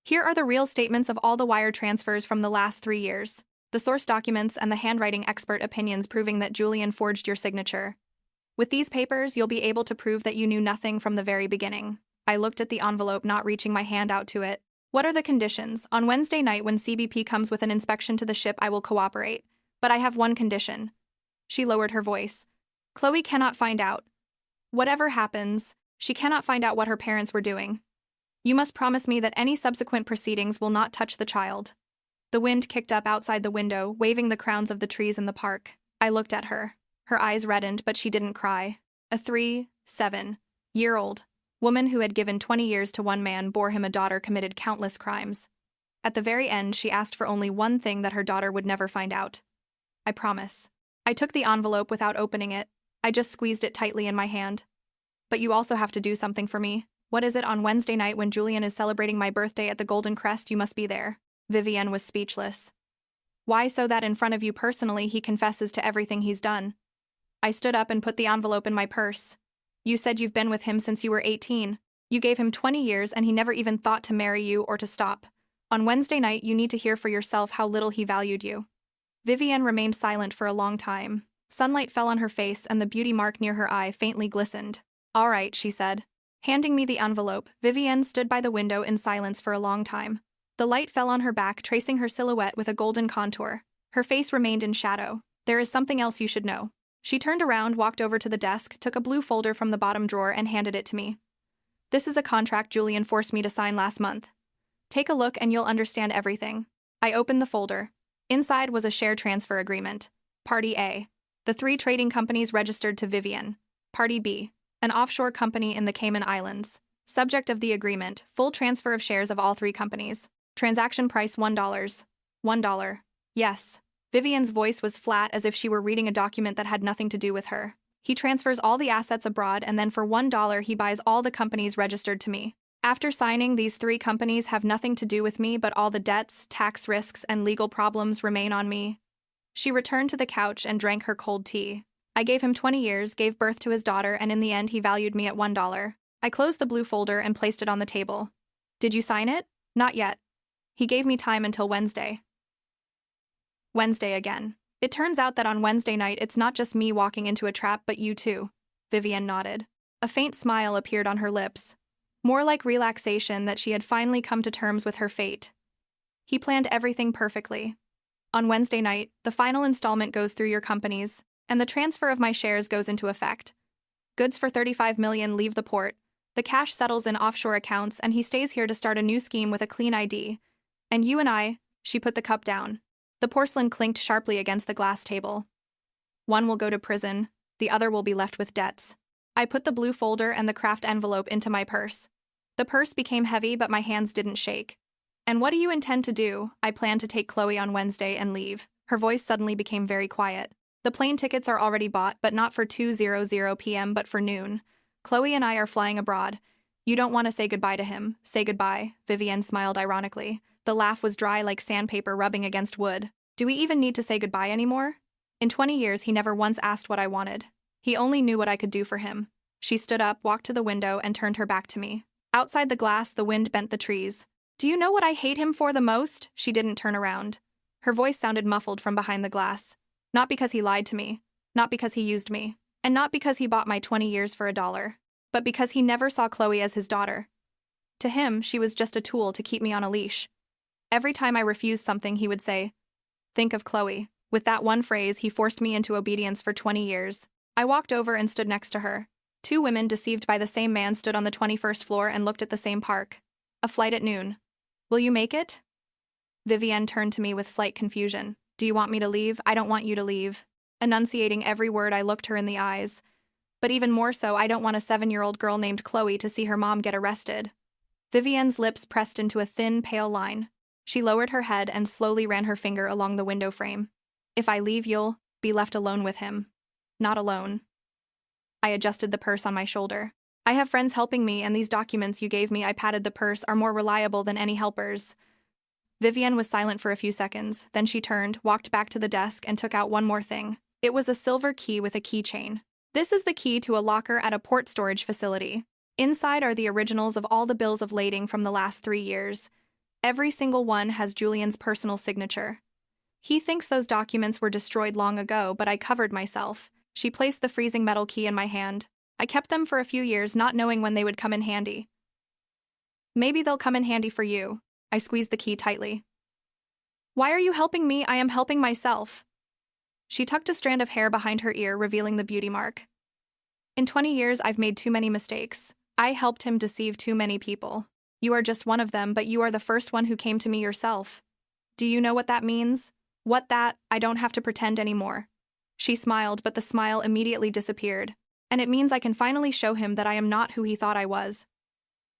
Here are the real statements of all the wire transfers from the last 3 years. The source documents and the handwriting expert opinions proving that Julian forged your signature. With these papers, you'll be able to prove that you knew nothing from the very beginning. I looked at the envelope, not reaching my hand out to it. What are the conditions? On Wednesday night, when CBP comes with an inspection to the ship, I will cooperate. But I have one condition. She lowered her voice. Chloe cannot find out. Whatever happens, she cannot find out what her parents were doing. You must promise me that any subsequent proceedings will not touch the child. The wind kicked up outside the window, waving the crowns of the trees in the park. I looked at her. Her eyes reddened, but she didn't cry. A 7-year-old woman who had given 20 years to one man bore him a daughter committed countless crimes. At the very end, she asked for only one thing, that her daughter would never find out. I promise. I took the envelope without opening it. I just squeezed it tightly in my hand. But you also have to do something for me. What is it? On Wednesday night, when Julian is celebrating my birthday at the Golden Crest, you must be there. Vivienne was speechless. Why? So that in front of you personally he confesses to everything he's done. I stood up and put the envelope in my purse. You said you've been with him since you were 18. You gave him 20 years and he never even thought to marry you or to stop. On Wednesday night, you need to hear for yourself how little he valued you. Vivienne remained silent for a long time. Sunlight fell on her face and the beauty mark near her eye faintly glistened. All right, she said. Handing me the envelope, Vivienne stood by the window in silence for a long time. The light fell on her back, tracing her silhouette with a golden contour. Her face remained in shadow. There is something else you should know. She turned around, walked over to the desk, took a blue folder from the bottom drawer and handed it to me. This is a contract Julian forced me to sign last month. Take a look and you'll understand everything. I opened the folder. Inside was a share transfer agreement. Party A. The 3 trading companies registered to Vivienne. Party B. An offshore company in the Cayman Islands. Subject of the agreement, full transfer of shares of all 3 companies. Transaction price $1. $1. Yes. Vivienne's voice was flat, as if she were reading a document that had nothing to do with her. He transfers all the assets abroad and then for $1 he buys all the companies registered to me. After signing, these 3 companies have nothing to do with me, but all the debts, tax risks, and legal problems remain on me. She returned to the couch and drank her cold tea. I gave him 20 years, gave birth to his daughter, and in the end he valued me at $1. I closed the blue folder and placed it on the table. Did you sign it? Not yet. He gave me time until Wednesday. Wednesday again. It turns out that on Wednesday night it's not just me walking into a trap, but you too. Vivienne nodded. A faint smile appeared on her lips. More like relaxation that she had finally come to terms with her fate. He planned everything perfectly. On Wednesday night, the final installment goes through your companies, and the transfer of my shares goes into effect. Goods for $35 million leave the port. The cash settles in offshore accounts, and he stays here to start a new scheme with a clean ID. And you and I, she put the cup down. The porcelain clinked sharply against the glass table. One will go to prison, the other will be left with debts. I put the blue folder and the craft envelope into my purse. The purse became heavy, but my hands didn't shake. And what do you intend to do? I plan to take Chloe on Wednesday and leave. Her voice suddenly became very quiet. The plane tickets are already bought, but not for 2:00 p.m., but for noon. Chloe and I are flying abroad. You don't want to say goodbye to him. Say goodbye, Vivienne smiled ironically. The laugh was dry like sandpaper rubbing against wood. Do we even need to say goodbye anymore? In 20 years, he never once asked what I wanted. He only knew what I could do for him. She stood up, walked to the window, and turned her back to me. Outside the glass, the wind bent the trees. Do you know what I hate him for the most? She didn't turn around. Her voice sounded muffled from behind the glass. Not because he lied to me, not because he used me, and not because he bought my 20 years for $1, but because he never saw Chloe as his daughter. To him, she was just a tool to keep me on a leash. Every time I refused something, he would say, "Think of Chloe." With that one phrase, he forced me into obedience for 20 years. I walked over and stood next to her. Two women deceived by the same man stood on the 21st floor and looked at the same park. A flight at noon. "Will you make it?" Vivienne turned to me with slight confusion. "Do you want me to leave? I don't want you to leave." Enunciating every word, I looked her in the eyes. But even more so, I don't want a 7-year-old girl named Chloe to see her mom get arrested. Vivienne's lips pressed into a thin, pale line. She lowered her head and slowly ran her finger along the window frame. "If I leave, you'll be left alone with him." "Not alone." I adjusted the purse on my shoulder. "I have friends helping me, and these documents you gave me," I patted the purse, "are more reliable than any helpers." Vivienne was silent for a few seconds, then she turned, walked back to the desk, and took out one more thing. It was a silver key with a keychain. "This is the key to a locker at a port storage facility. Inside are the originals of all the bills of lading from the last 3 years. Every single one has Julian's personal signature. He thinks those documents were destroyed long ago, but I covered myself." She placed the freezing metal key in my hand. "I kept them for a few years, not knowing when they would come in handy." "Maybe they'll come in handy for you." I squeezed the key tightly. "Why are you helping me? I am helping myself." She tucked a strand of hair behind her ear, revealing the beauty mark. "In 20 years, I've made too many mistakes. I helped him deceive too many people. You are just one of them, but you are the first one who came to me yourself. Do you know what that means? I don't have to pretend anymore." She smiled, but the smile immediately disappeared. "And it means I can finally show him that I am not who he thought I was."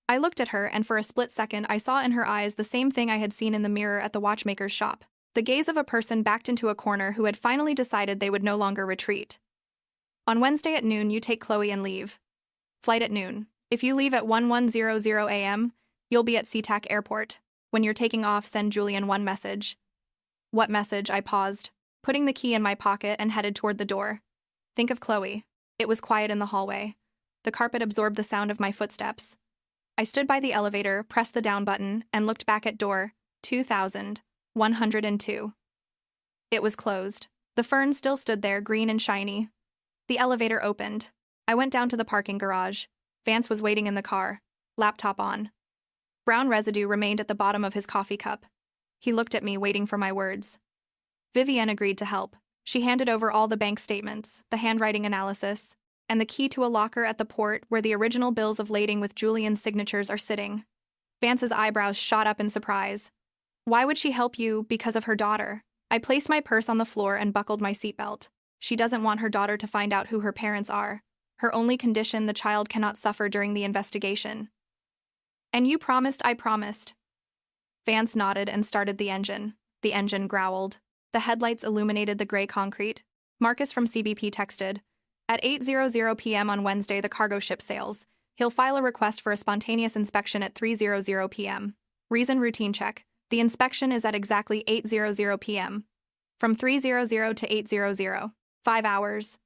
I looked at her, and for a split second I saw in her eyes the same thing I had seen in the mirror at the watchmaker's shop. The gaze of a person backed into a corner who had finally decided they would no longer retreat. "On Wednesday at noon, you take Chloe and leave. Flight at noon. If you leave at 11:00 a.m., you'll be at SeaTac Airport. When you're taking off, send Julian one message." "What message?" I paused, putting the key in my pocket, and headed toward the door. "Think of Chloe." It was quiet in the hallway. The carpet absorbed the sound of my footsteps. I stood by the elevator, pressed the down button, and looked back at door 2102. It was closed. The fern still stood there, green and shiny. The elevator opened. I went down to the parking garage. Vance was waiting in the car, laptop on. Brown residue remained at the bottom of his coffee cup. He looked at me, waiting for my words. Vivienne agreed to help. She handed over all the bank statements, the handwriting analysis, and the key to a locker at the port where the original bills of lading with Julian's signatures are sitting. Vance's eyebrows shot up in surprise. "Why would she help you? Because of her daughter." I placed my purse on the floor and buckled my seatbelt. "She doesn't want her daughter to find out who her parents are. Her only condition: the child cannot suffer during the investigation." "And you promised?" I promised. Vance nodded and started the engine. The engine growled. The headlights illuminated the gray concrete. Marcus from CBP texted, "At 8:00 p.m. on Wednesday, the cargo ship sails. He'll file a request for a spontaneous inspection at 3:00 p.m. Reason: routine check. The inspection is at exactly 8:00 p.m. From 3:00 to 8:00. 5 hours.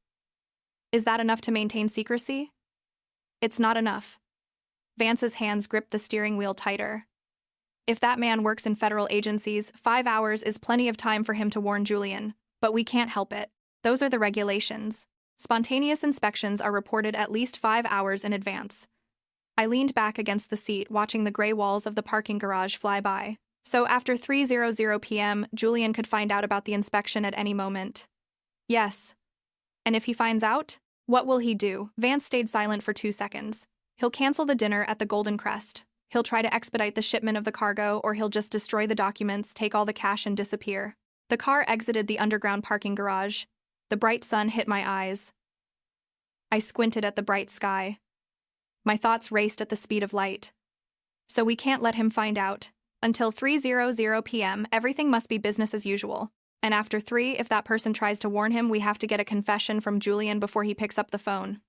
Is that enough to maintain secrecy?" "It's not enough." Vance's hands gripped the steering wheel tighter. "If that man works in federal agencies, 5 hours is plenty of time for him to warn Julian. But we can't help it. Those are the regulations. Spontaneous inspections are reported at least 5 hours in advance." I leaned back against the seat, watching the gray walls of the parking garage fly by. So after 3:00 p.m., Julian could find out about the inspection at any moment. Yes. And if he finds out, what will he do? Vance stayed silent for 2 seconds. "He'll cancel the dinner at the Golden Crest. He'll try to expedite the shipment of the cargo, or he'll just destroy the documents, take all the cash, and disappear." The car exited the underground parking garage. The bright sun hit my eyes. I squinted at the bright sky. My thoughts raced at the speed of light. So we can't let him find out. Until 3:00 p.m., everything must be business as usual. And after 3, if that person tries to warn him, we have to get a confession from Julian before he picks up the phone.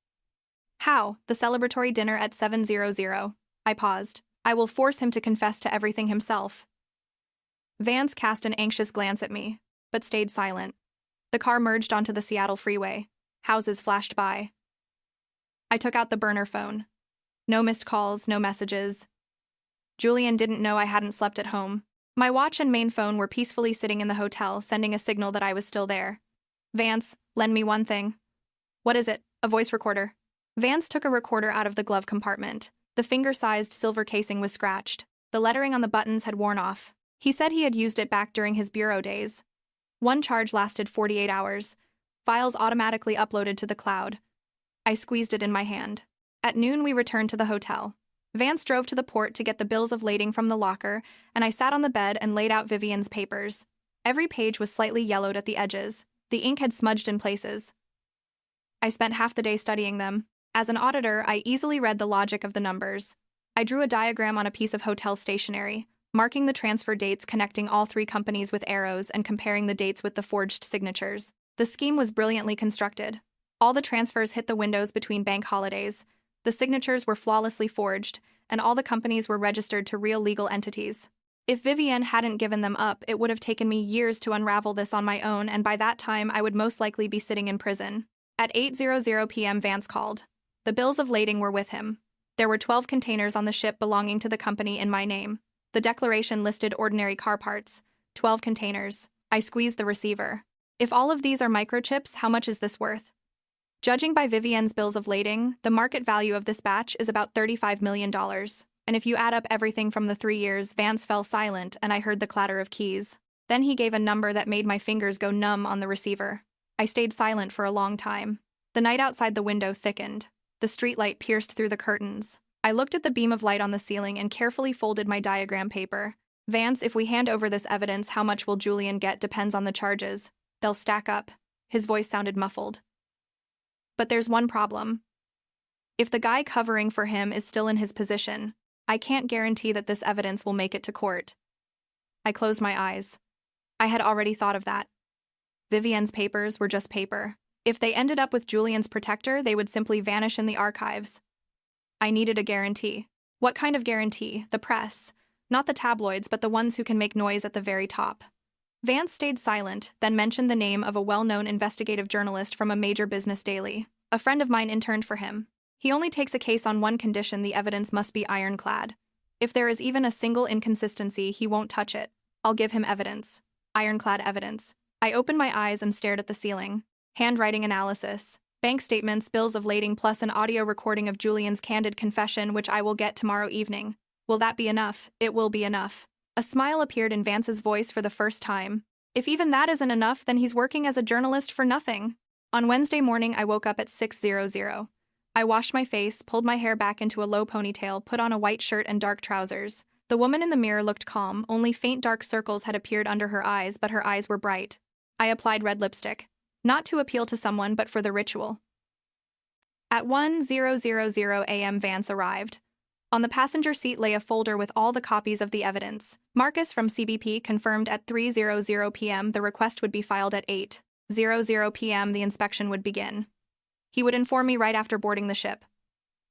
"How?" "The celebratory dinner at 7:00. I paused. "I will force him to confess to everything himself." Vance cast an anxious glance at me, but stayed silent. The car merged onto the Seattle freeway. Houses flashed by. I took out the burner phone. No missed calls, no messages. Julian didn't know I hadn't slept at home. My watch and main phone were peacefully sitting in the hotel, sending a signal that I was still there. Vance, lend me one thing. What is it? A voice recorder. Vance took a recorder out of the glove compartment. The finger-sized silver casing was scratched. The lettering on the buttons had worn off. He said he had used it back during his bureau days. One charge lasted 48 hours. Files automatically uploaded to the cloud. I squeezed it in my hand. At noon, we returned to the hotel. Vance drove to the port to get the bills of lading from the locker, and I sat on the bed and laid out Vivian's papers. Every page was slightly yellowed at the edges. The ink had smudged in places. I spent half the day studying them. As an auditor, I easily read the logic of the numbers. I drew a diagram on a piece of hotel stationery, marking the transfer dates, connecting all three companies with arrows and comparing the dates with the forged signatures. The scheme was brilliantly constructed. All the transfers hit the windows between bank holidays. The signatures were flawlessly forged, and all the companies were registered to real legal entities. If Vivian hadn't given them up, it would have taken me years to unravel this on my own, and by that time I would most likely be sitting in prison. At 8:00 p.m. Vance called. The bills of lading were with him. There were 12 containers on the ship belonging to the company in my name. The declaration listed ordinary car parts. 12 containers. I squeezed the receiver. If all of these are microchips, how much is this worth? Judging by Vivian's bills of lading, the market value of this batch is about $35 million. And if you add up everything from the 3 years, Vance fell silent and I heard the clatter of keys. Then he gave a number that made my fingers go numb on the receiver. I stayed silent for a long time. The night outside the window thickened. The streetlight pierced through the curtains. I looked at the beam of light on the ceiling and carefully folded my diagram paper. Vance, if we hand over this evidence, how much will Julian get depends on the charges. They'll stack up. His voice sounded muffled. But there's one problem. If the guy covering for him is still in his position, I can't guarantee that this evidence will make it to court. I closed my eyes. I had already thought of that. Vivian's papers were just paper. If they ended up with Julian's protector, they would simply vanish in the archives. I needed a guarantee. What kind of guarantee? The press. Not the tabloids, but the ones who can make noise at the very top. Vance stayed silent, then mentioned the name of a well-known investigative journalist from a major business daily. A friend of mine interned for him. He only takes a case on one condition: the evidence must be ironclad. If there is even a single inconsistency, he won't touch it. I'll give him evidence. Ironclad evidence. I opened my eyes and stared at the ceiling. Handwriting analysis. Bank statements, bills of lading, plus an audio recording of Julian's candid confession, which I will get tomorrow evening. Will that be enough? It will be enough. A smile appeared in Vance's voice for the first time. If even that isn't enough, then he's working as a journalist for nothing. On Wednesday morning, I woke up at 6:00. I washed my face, pulled my hair back into a low ponytail, put on a white shirt and dark trousers. The woman in the mirror looked calm, only faint dark circles had appeared under her eyes, but her eyes were bright. I applied red lipstick. Not to appeal to someone, but for the ritual. At 1:00 a.m. Vance arrived. On the passenger seat lay a folder with all the copies of the evidence. Marcus from CBP confirmed at 3:00 p.m. the request would be filed at 8:00 p.m. the inspection would begin. He would inform me right after boarding the ship.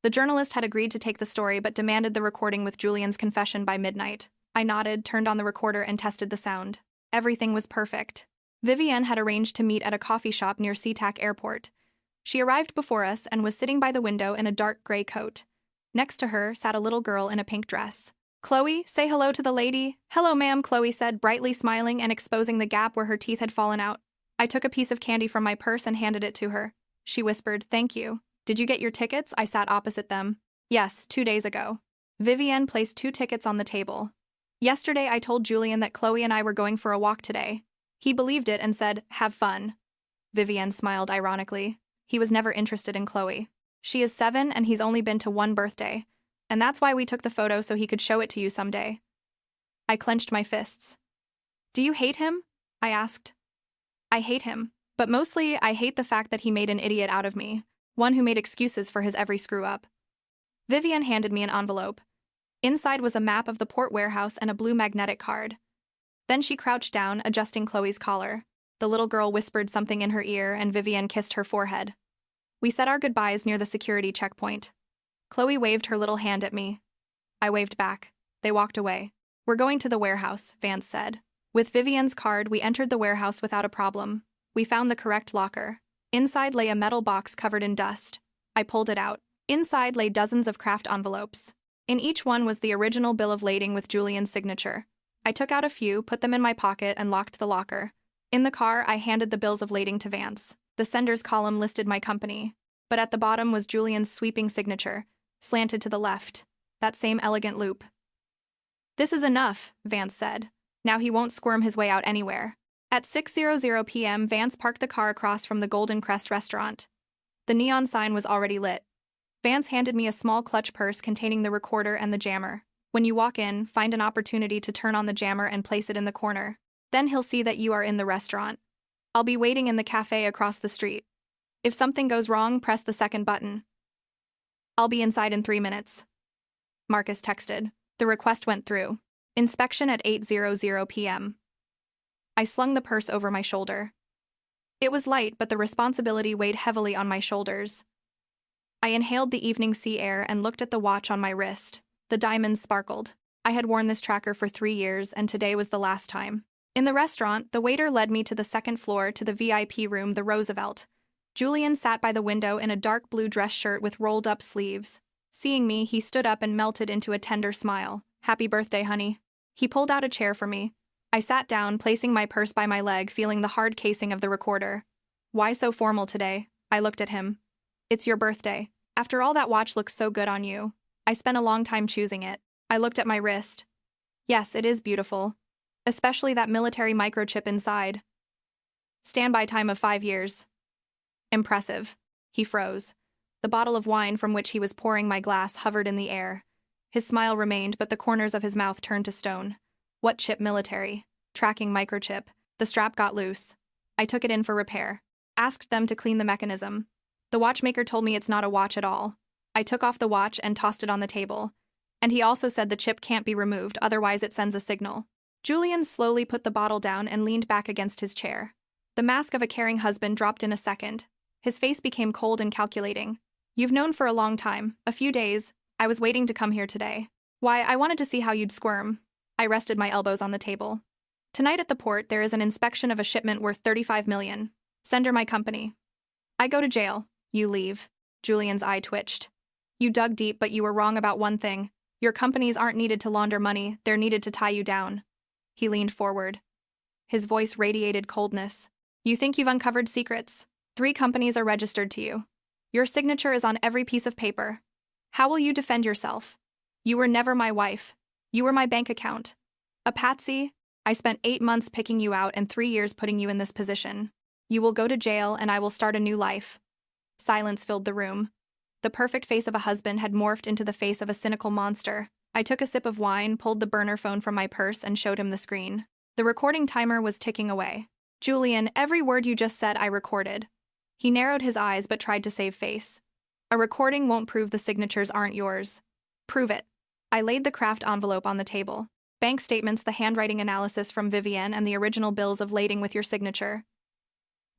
The journalist had agreed to take the story but demanded the recording with Julian's confession by midnight. I nodded, turned on the recorder, and tested the sound. Everything was perfect. Vivian had arranged to meet at a coffee shop near SeaTac Airport. She arrived before us and was sitting by the window in a dark gray coat. Next to her sat a little girl in a pink dress. "Chloe, say hello to the lady." "Hello, ma'am," Chloe said, brightly smiling and exposing the gap where her teeth had fallen out. I took a piece of candy from my purse and handed it to her. She whispered, "Thank you." "Did you get your tickets?" I sat opposite them. "Yes, 2 days ago." Vivian placed 2 tickets on the table. "Yesterday I told Julian that Chloe and I were going for a walk today. He believed it and said, 'Have fun.'" Vivian smiled ironically. He was never interested in Chloe. She is 7 and he's only been to 1 birthday. And that's why we took the photo, so he could show it to you someday. I clenched my fists. "Do you hate him?" I asked. "I hate him. But mostly I hate the fact that he made an idiot out of me. One who made excuses for his every screw-up." Vivian handed me an envelope. Inside was a map of the port warehouse and a blue magnetic card. Then she crouched down, adjusting Chloe's collar. The little girl whispered something in her ear, and Vivian kissed her forehead. We said our goodbyes near the security checkpoint. Chloe waved her little hand at me. I waved back. They walked away. "We're going to the warehouse," Vance said. With Vivian's card, we entered the warehouse without a problem. We found the correct locker. Inside lay a metal box covered in dust. I pulled it out. Inside lay dozens of craft envelopes. In each one was the original bill of lading with Julian's signature. I took out a few, put them in my pocket, and locked the locker. In the car, I handed the bills of lading to Vance. The senders column listed my company, but at the bottom was Julian's sweeping signature, slanted to the left. That same elegant loop. "This is enough," Vance said. "Now he won't squirm his way out anywhere." At 6:00 p.m., Vance parked the car across from the Golden Crest restaurant. The neon sign was already lit. Vance handed me a small clutch purse containing the recorder and the jammer. "When you walk in, find an opportunity to turn on the jammer and place it in the corner. Then he'll see that you are in the restaurant. I'll be waiting in the cafe across the street. If something goes wrong, press the second button. I'll be inside in 3 minutes." Marcus texted. The request went through. Inspection at 8:00 p.m. I slung the purse over my shoulder. It was light, but the responsibility weighed heavily on my shoulders. I inhaled the evening sea air and looked at the watch on my wrist. The diamonds sparkled. I had worn this tracker for 3 years, and today was the last time. In the restaurant, the waiter led me to the second floor to the VIP room, the Roosevelt. Julian sat by the window in a dark blue dress shirt with rolled-up sleeves. Seeing me, he stood up and melted into a tender smile. "Happy birthday, honey." He pulled out a chair for me. I sat down, placing my purse by my leg, feeling the hard casing of the recorder. "Why so formal today?" I looked at him. "It's your birthday. After all, that watch looks so good on you. I spent a long time choosing it." I looked at my wrist. "Yes, it is beautiful. Especially that military microchip inside. Standby time of 5 years. "Impressive." He froze. The bottle of wine from which he was pouring my glass hovered in the air. His smile remained, but the corners of his mouth turned to stone. "What chip? Military. Tracking microchip. The strap got loose. I took it in for repair. Asked them to clean the mechanism. The watchmaker told me it's not a watch at all. I took off the watch and tossed it on the table. And he also said the chip can't be removed, otherwise it sends a signal." Julian slowly put the bottle down and leaned back against his chair. The mask of a caring husband dropped in a second. His face became cold and calculating. "You've known for a long time, a few days. I was waiting to come here today. Why, I wanted to see how you'd squirm." I rested my elbows on the table. "Tonight at the port, there is an inspection of a shipment worth $35 million. Sender my company. I go to jail. You leave." Julian's eye twitched. "You dug deep, but you were wrong about one thing. Your companies aren't needed to launder money, they're needed to tie you down." He leaned forward. His voice radiated coldness. "You think you've uncovered secrets? 3 companies are registered to you. Your signature is on every piece of paper. How will you defend yourself? You were never my wife. You were my bank account. A patsy. I spent 8 months picking you out and 3 years putting you in this position. You will go to jail and I will start a new life." Silence filled the room. The perfect face of a husband had morphed into the face of a cynical monster. I took a sip of wine, pulled the burner phone from my purse, and showed him the screen. The recording timer was ticking away. "Julian, every word you just said I recorded." He narrowed his eyes but tried to save face. "A recording won't prove the signatures aren't yours. Prove it." I laid the craft envelope on the table. "Bank statements, the handwriting analysis from Vivienne, and the original bills of lading with your signature."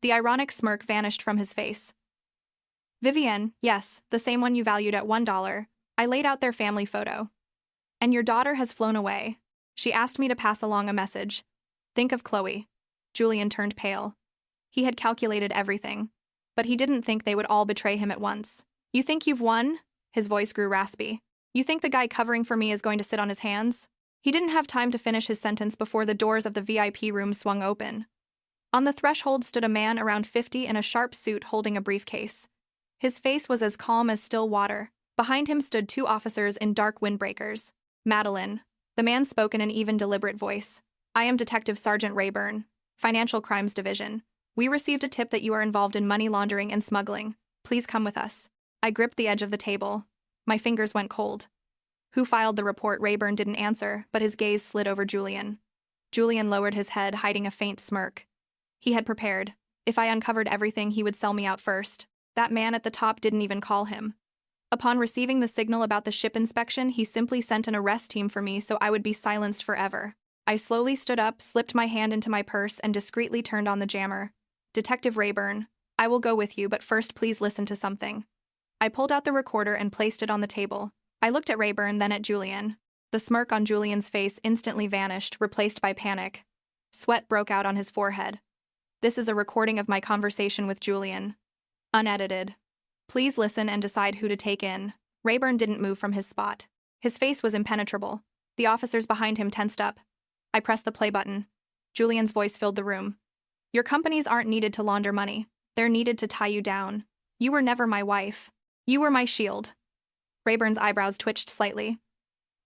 The ironic smirk vanished from his face. "Vivienne, yes, the same one you valued at $1. I laid out their family photo. And your daughter has flown away. She asked me to pass along a message. Think of Chloe." Julian turned pale. He had calculated everything. But he didn't think they would all betray him at once. "You think you've won?" His voice grew raspy. "You think the guy covering for me is going to sit on his hands?" He didn't have time to finish his sentence before the doors of the VIP room swung open. On the threshold stood a man around 50 in a sharp suit holding a briefcase. His face was as calm as still water. Behind him stood 2 officers in dark windbreakers. "Madeline." The man spoke in an even, deliberate voice. "I am Detective Sergeant Rayburn, Financial Crimes Division. We received a tip that you are involved in money laundering and smuggling. Please come with us." I gripped the edge of the table. My fingers went cold. "Who filed the report?" Rayburn didn't answer, but his gaze slid over Julian. Julian lowered his head, hiding a faint smirk. He had prepared. If I uncovered everything, he would sell me out first. That man at the top didn't even call him. Upon receiving the signal about the ship inspection, he simply sent an arrest team for me so I would be silenced forever. I slowly stood up, slipped my hand into my purse, and discreetly turned on the jammer. "Detective Rayburn, I will go with you, but first please listen to something." I pulled out the recorder and placed it on the table. I looked at Rayburn, then at Julian. The smirk on Julian's face instantly vanished, replaced by panic. Sweat broke out on his forehead. "This is a recording of my conversation with Julian. Unedited. Please listen and decide who to take in." Rayburn didn't move from his spot. His face was impenetrable. The officers behind him tensed up. I pressed the play button. Julian's voice filled the room. Your companies aren't needed to launder money. They're needed to tie you down. You were never my wife. You were my shield. Rayburn's eyebrows twitched slightly.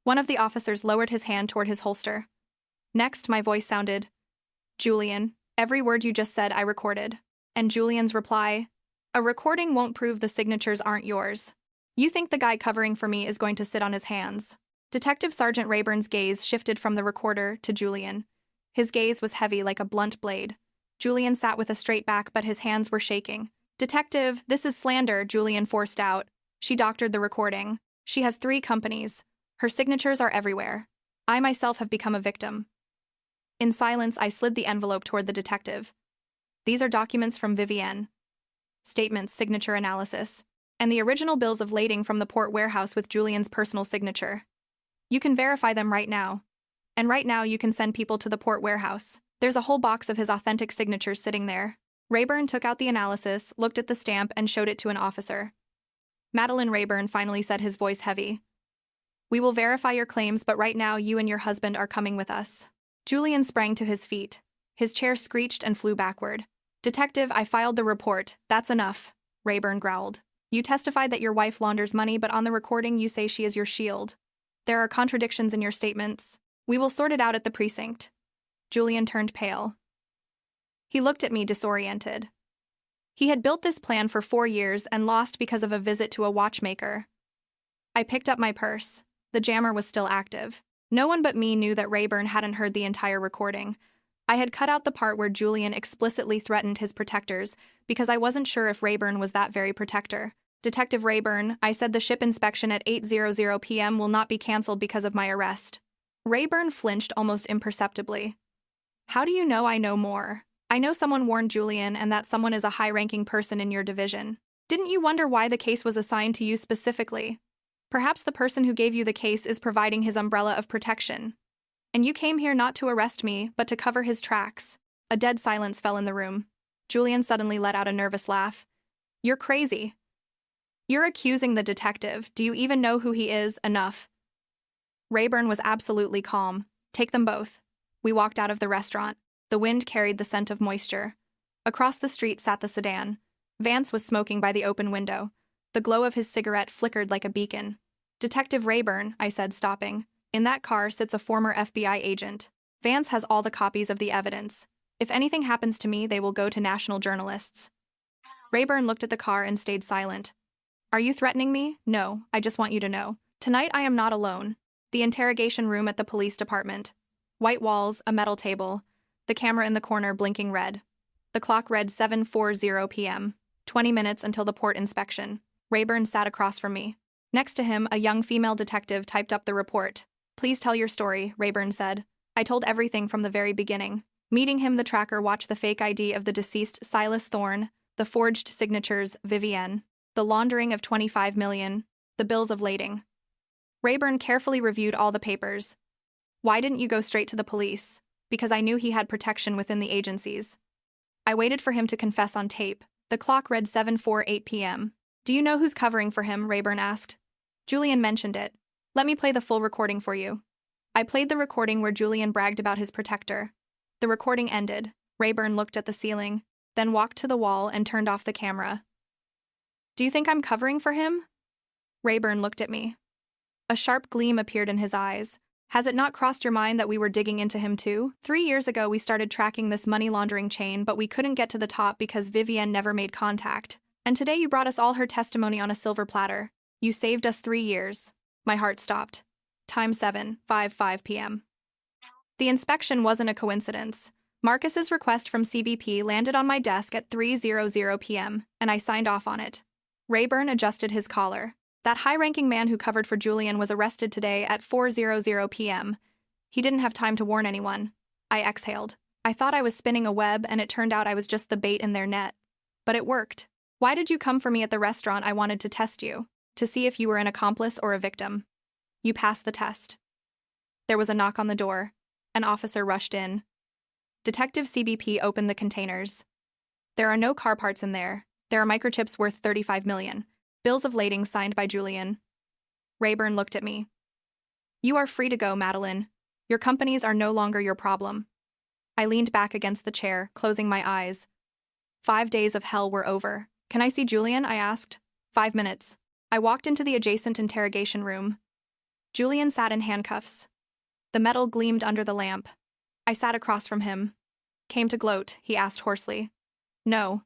One of the officers lowered his hand toward his holster. Next, my voice sounded, Julian, every word you just said I recorded. And Julian's reply, a recording won't prove the signatures aren't yours. You think the guy covering for me is going to sit on his hands. Detective Sergeant Rayburn's gaze shifted from the recorder to Julian. His gaze was heavy like a blunt blade. Julian sat with a straight back, but his hands were shaking. Detective, this is slander, Julian forced out. She doctored the recording. She has 3 companies. Her signatures are everywhere. I myself have become a victim. In silence, I slid the envelope toward the detective. These are documents from Vivienne. Statements, signature analysis, and the original bills of lading from the port warehouse with Julian's personal signature. You can verify them right now. And right now you can send people to the port warehouse. There's a whole box of his authentic signatures sitting there. Rayburn took out the analysis, looked at the stamp, and showed it to an officer. Madeline Rayburn finally said, his voice heavy. We will verify your claims, but right now you and your husband are coming with us. Julian sprang to his feet. His chair screeched and flew backward. Detective, I filed the report. That's enough, Rayburn growled. You testified that your wife launders money, but on the recording you say she is your shield. There are contradictions in your statements. We will sort it out at the precinct. Julian turned pale. He looked at me disoriented. He had built this plan for 4 years and lost because of a visit to a watchmaker. I picked up my purse. The jammer was still active. No one but me knew that Rayburn hadn't heard the entire recording. I had cut out the part where Julian explicitly threatened his protectors because I wasn't sure if Rayburn was that very protector. Detective Rayburn, I said the ship inspection at 8:00 p.m. will not be canceled because of my arrest. Rayburn flinched almost imperceptibly. How do you know I know more? I know someone warned Julian and that someone is a high-ranking person in your division. Didn't you wonder why the case was assigned to you specifically? Perhaps the person who gave you the case is providing his umbrella of protection. And you came here not to arrest me, but to cover his tracks. A dead silence fell in the room. Julian suddenly let out a nervous laugh. You're crazy. You're accusing the detective. Do you even know who he is? Enough. Rayburn was absolutely calm. Take them both. We walked out of the restaurant. The wind carried the scent of moisture. Across the street sat the sedan. Vance was smoking by the open window. The glow of his cigarette flickered like a beacon. Detective Rayburn, I said, stopping. In that car sits a former FBI agent. Vance has all the copies of the evidence. If anything happens to me, they will go to national journalists. Rayburn looked at the car and stayed silent. Are you threatening me? No, I just want you to know. Tonight I am not alone. The interrogation room at the police department. White walls, a metal table. The camera in the corner blinking red. The clock read 7:40 p.m. 20 minutes until the port inspection. Rayburn sat across from me. Next to him, a young female detective typed up the report. Please tell your story, Rayburn said. I told everything from the very beginning. Meeting him, the tracker watched the fake ID of the deceased Silas Thorne, the forged signatures, Vivienne, the laundering of $25 million, the bills of lading. Rayburn carefully reviewed all the papers. Why didn't you go straight to the police? Because I knew he had protection within the agencies. I waited for him to confess on tape. The clock read 7:48 p.m. Do you know who's covering for him? Rayburn asked. Julian mentioned it. Let me play the full recording for you. I played the recording where Julian bragged about his protector. The recording ended. Rayburn looked at the ceiling, then walked to the wall and turned off the camera. Do you think I'm covering for him? Rayburn looked at me. A sharp gleam appeared in his eyes. Has it not crossed your mind that we were digging into him too? 3 years ago we started tracking this money laundering chain, but we couldn't get to the top because Vivienne never made contact. And today you brought us all her testimony on a silver platter. You saved us 3 years. My heart stopped. Time 7:55 p.m. The inspection wasn't a coincidence. Marcus's request from CBP landed on my desk at 3:00 p.m., and I signed off on it. Rayburn adjusted his collar. That high-ranking man who covered for Julian was arrested today at 4:00 p.m. He didn't have time to warn anyone. I exhaled. I thought I was spinning a web, and it turned out I was just the bait in their net. But it worked. Why did you come for me at the restaurant? I wanted to test you, to see if you were an accomplice or a victim. You passed the test. There was a knock on the door. An officer rushed in. Detective CBP opened the containers. There are no car parts in there. There are microchips worth $35 million. Bills of lading signed by Julian. Rayburn looked at me. You are free to go, Madeline. Your companies are no longer your problem. I leaned back against the chair, closing my eyes. 5 days of hell were over. Can I see Julian? I asked. 5 minutes. I walked into the adjacent interrogation room. Julian sat in handcuffs. The metal gleamed under the lamp. I sat across from him. Came to gloat, he asked hoarsely. No.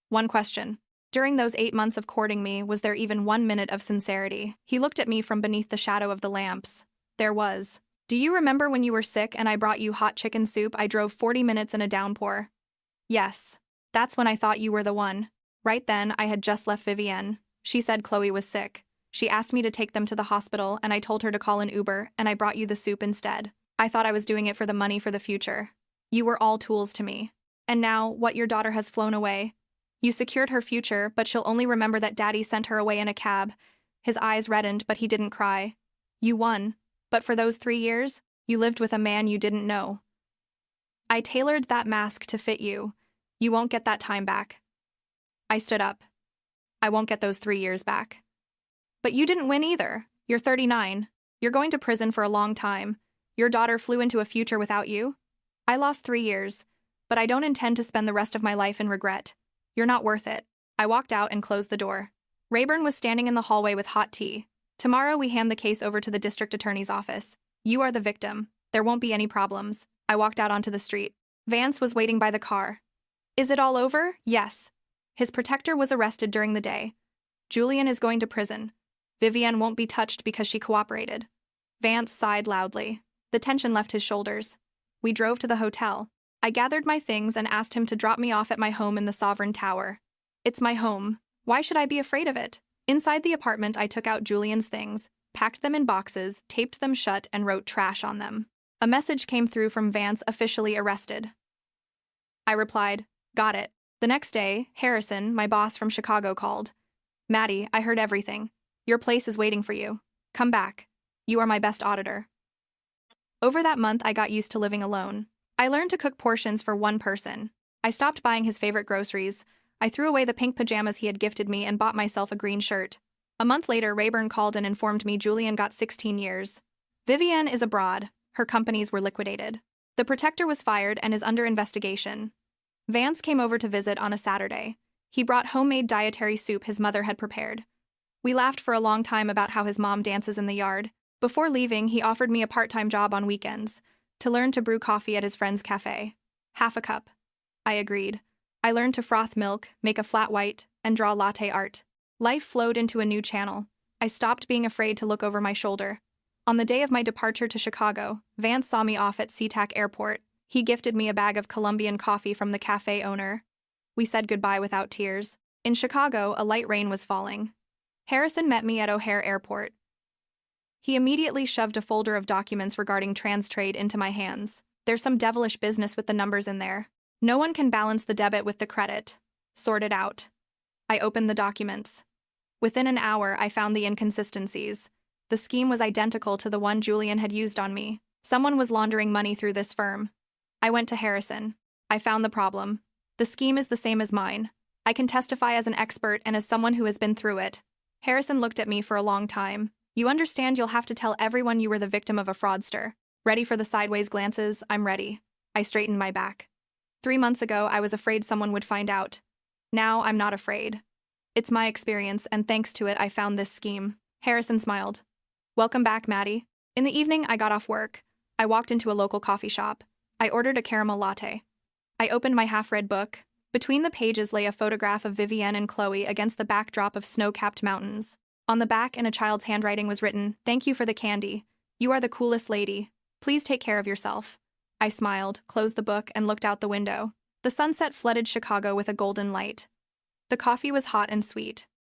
One question. During those 8 months of courting me, was there even 1 minute of sincerity? He looked at me from beneath the shadow of the lamps. There was. Do you remember when you were sick and I brought you hot chicken soup? I drove 40 minutes in a downpour. Yes. That's when I thought you were the one. Right then, I had just left Vivienne. She said Chloe was sick. She asked me to take them to the hospital and I told her to call an Uber and I brought you the soup instead. I thought I was doing it for the money for the future. You were all tools to me. And now, what, your daughter has flown away. You secured her future, but she'll only remember that Daddy sent her away in a cab. His eyes reddened, but he didn't cry. You won. But for those 3 years, you lived with a man you didn't know. I tailored that mask to fit you. You won't get that time back. I stood up. I won't get those 3 years back. But you didn't win either. You're 39. You're going to prison for a long time. Your daughter flew into a future without you. I lost 3 years, but I don't intend to spend the rest of my life in regret. You're not worth it. I walked out and closed the door. Rayburn was standing in the hallway with hot tea. Tomorrow we hand the case over to the district attorney's office. You are the victim. There won't be any problems. I walked out onto the street. Vance was waiting by the car. Is it all over? Yes. His protector was arrested during the day. Julian is going to prison. Vivienne won't be touched because she cooperated. Vance sighed loudly. The tension left his shoulders. We drove to the hotel. I gathered my things and asked him to drop me off at my home in the Sovereign Tower. It's my home. Why should I be afraid of it? Inside the apartment, I took out Julian's things, packed them in boxes, taped them shut, and wrote trash on them. A message came through from Vance, officially arrested. I replied, got it. The next day, Harrison, my boss from Chicago, called. Maddie, I heard everything. Your place is waiting for you. Come back. You are my best auditor. Over that month, I got used to living alone. I learned to cook portions for one person. I stopped buying his favorite groceries. I threw away the pink pajamas he had gifted me and bought myself a green shirt. A month later, Rayburn called and informed me Julian got 16 years. Vivienne is abroad. Her companies were liquidated. The protector was fired and is under investigation. Vance came over to visit on a Saturday. He brought homemade dietary soup his mother had prepared. We laughed for a long time about how his mom dances in the yard. Before leaving, he offered me a part-time job on weekends, to learn to brew coffee at his friend's cafe. Half a cup. I agreed. I learned to froth milk, make a flat white, and draw latte art. Life flowed into a new channel. I stopped being afraid to look over my shoulder. On the day of my departure to Chicago, Vance saw me off at SeaTac Airport. He gifted me a bag of Colombian coffee from the cafe owner. We said goodbye without tears. In Chicago, a light rain was falling. Harrison met me at O'Hare Airport. He immediately shoved a folder of documents regarding trans trade into my hands. There's some devilish business with the numbers in there. No one can balance the debit with the credit. Sort it out. I opened the documents. Within an hour, I found the inconsistencies. The scheme was identical to the one Julian had used on me. Someone was laundering money through this firm. I went to Harrison. I found the problem. The scheme is the same as mine. I can testify as an expert and as someone who has been through it. Harrison looked at me for a long time. You understand you'll have to tell everyone you were the victim of a fraudster. Ready for the sideways glances? I'm ready. I straightened my back. 3 months ago, I was afraid someone would find out. Now, I'm not afraid. It's my experience, and thanks to it, I found this scheme. Harrison smiled. Welcome back, Maddie. In the evening, I got off work. I walked into a local coffee shop. I ordered a caramel latte. I opened my half-read book. Between the pages lay a photograph of Vivienne and Chloe against the backdrop of snow-capped mountains. On the back, in a child's handwriting, was written, "Thank you for the candy. You are the coolest lady. Please take care of yourself." I smiled, closed the book, and looked out the window. The sunset flooded Chicago with a golden light. The coffee was hot and sweet.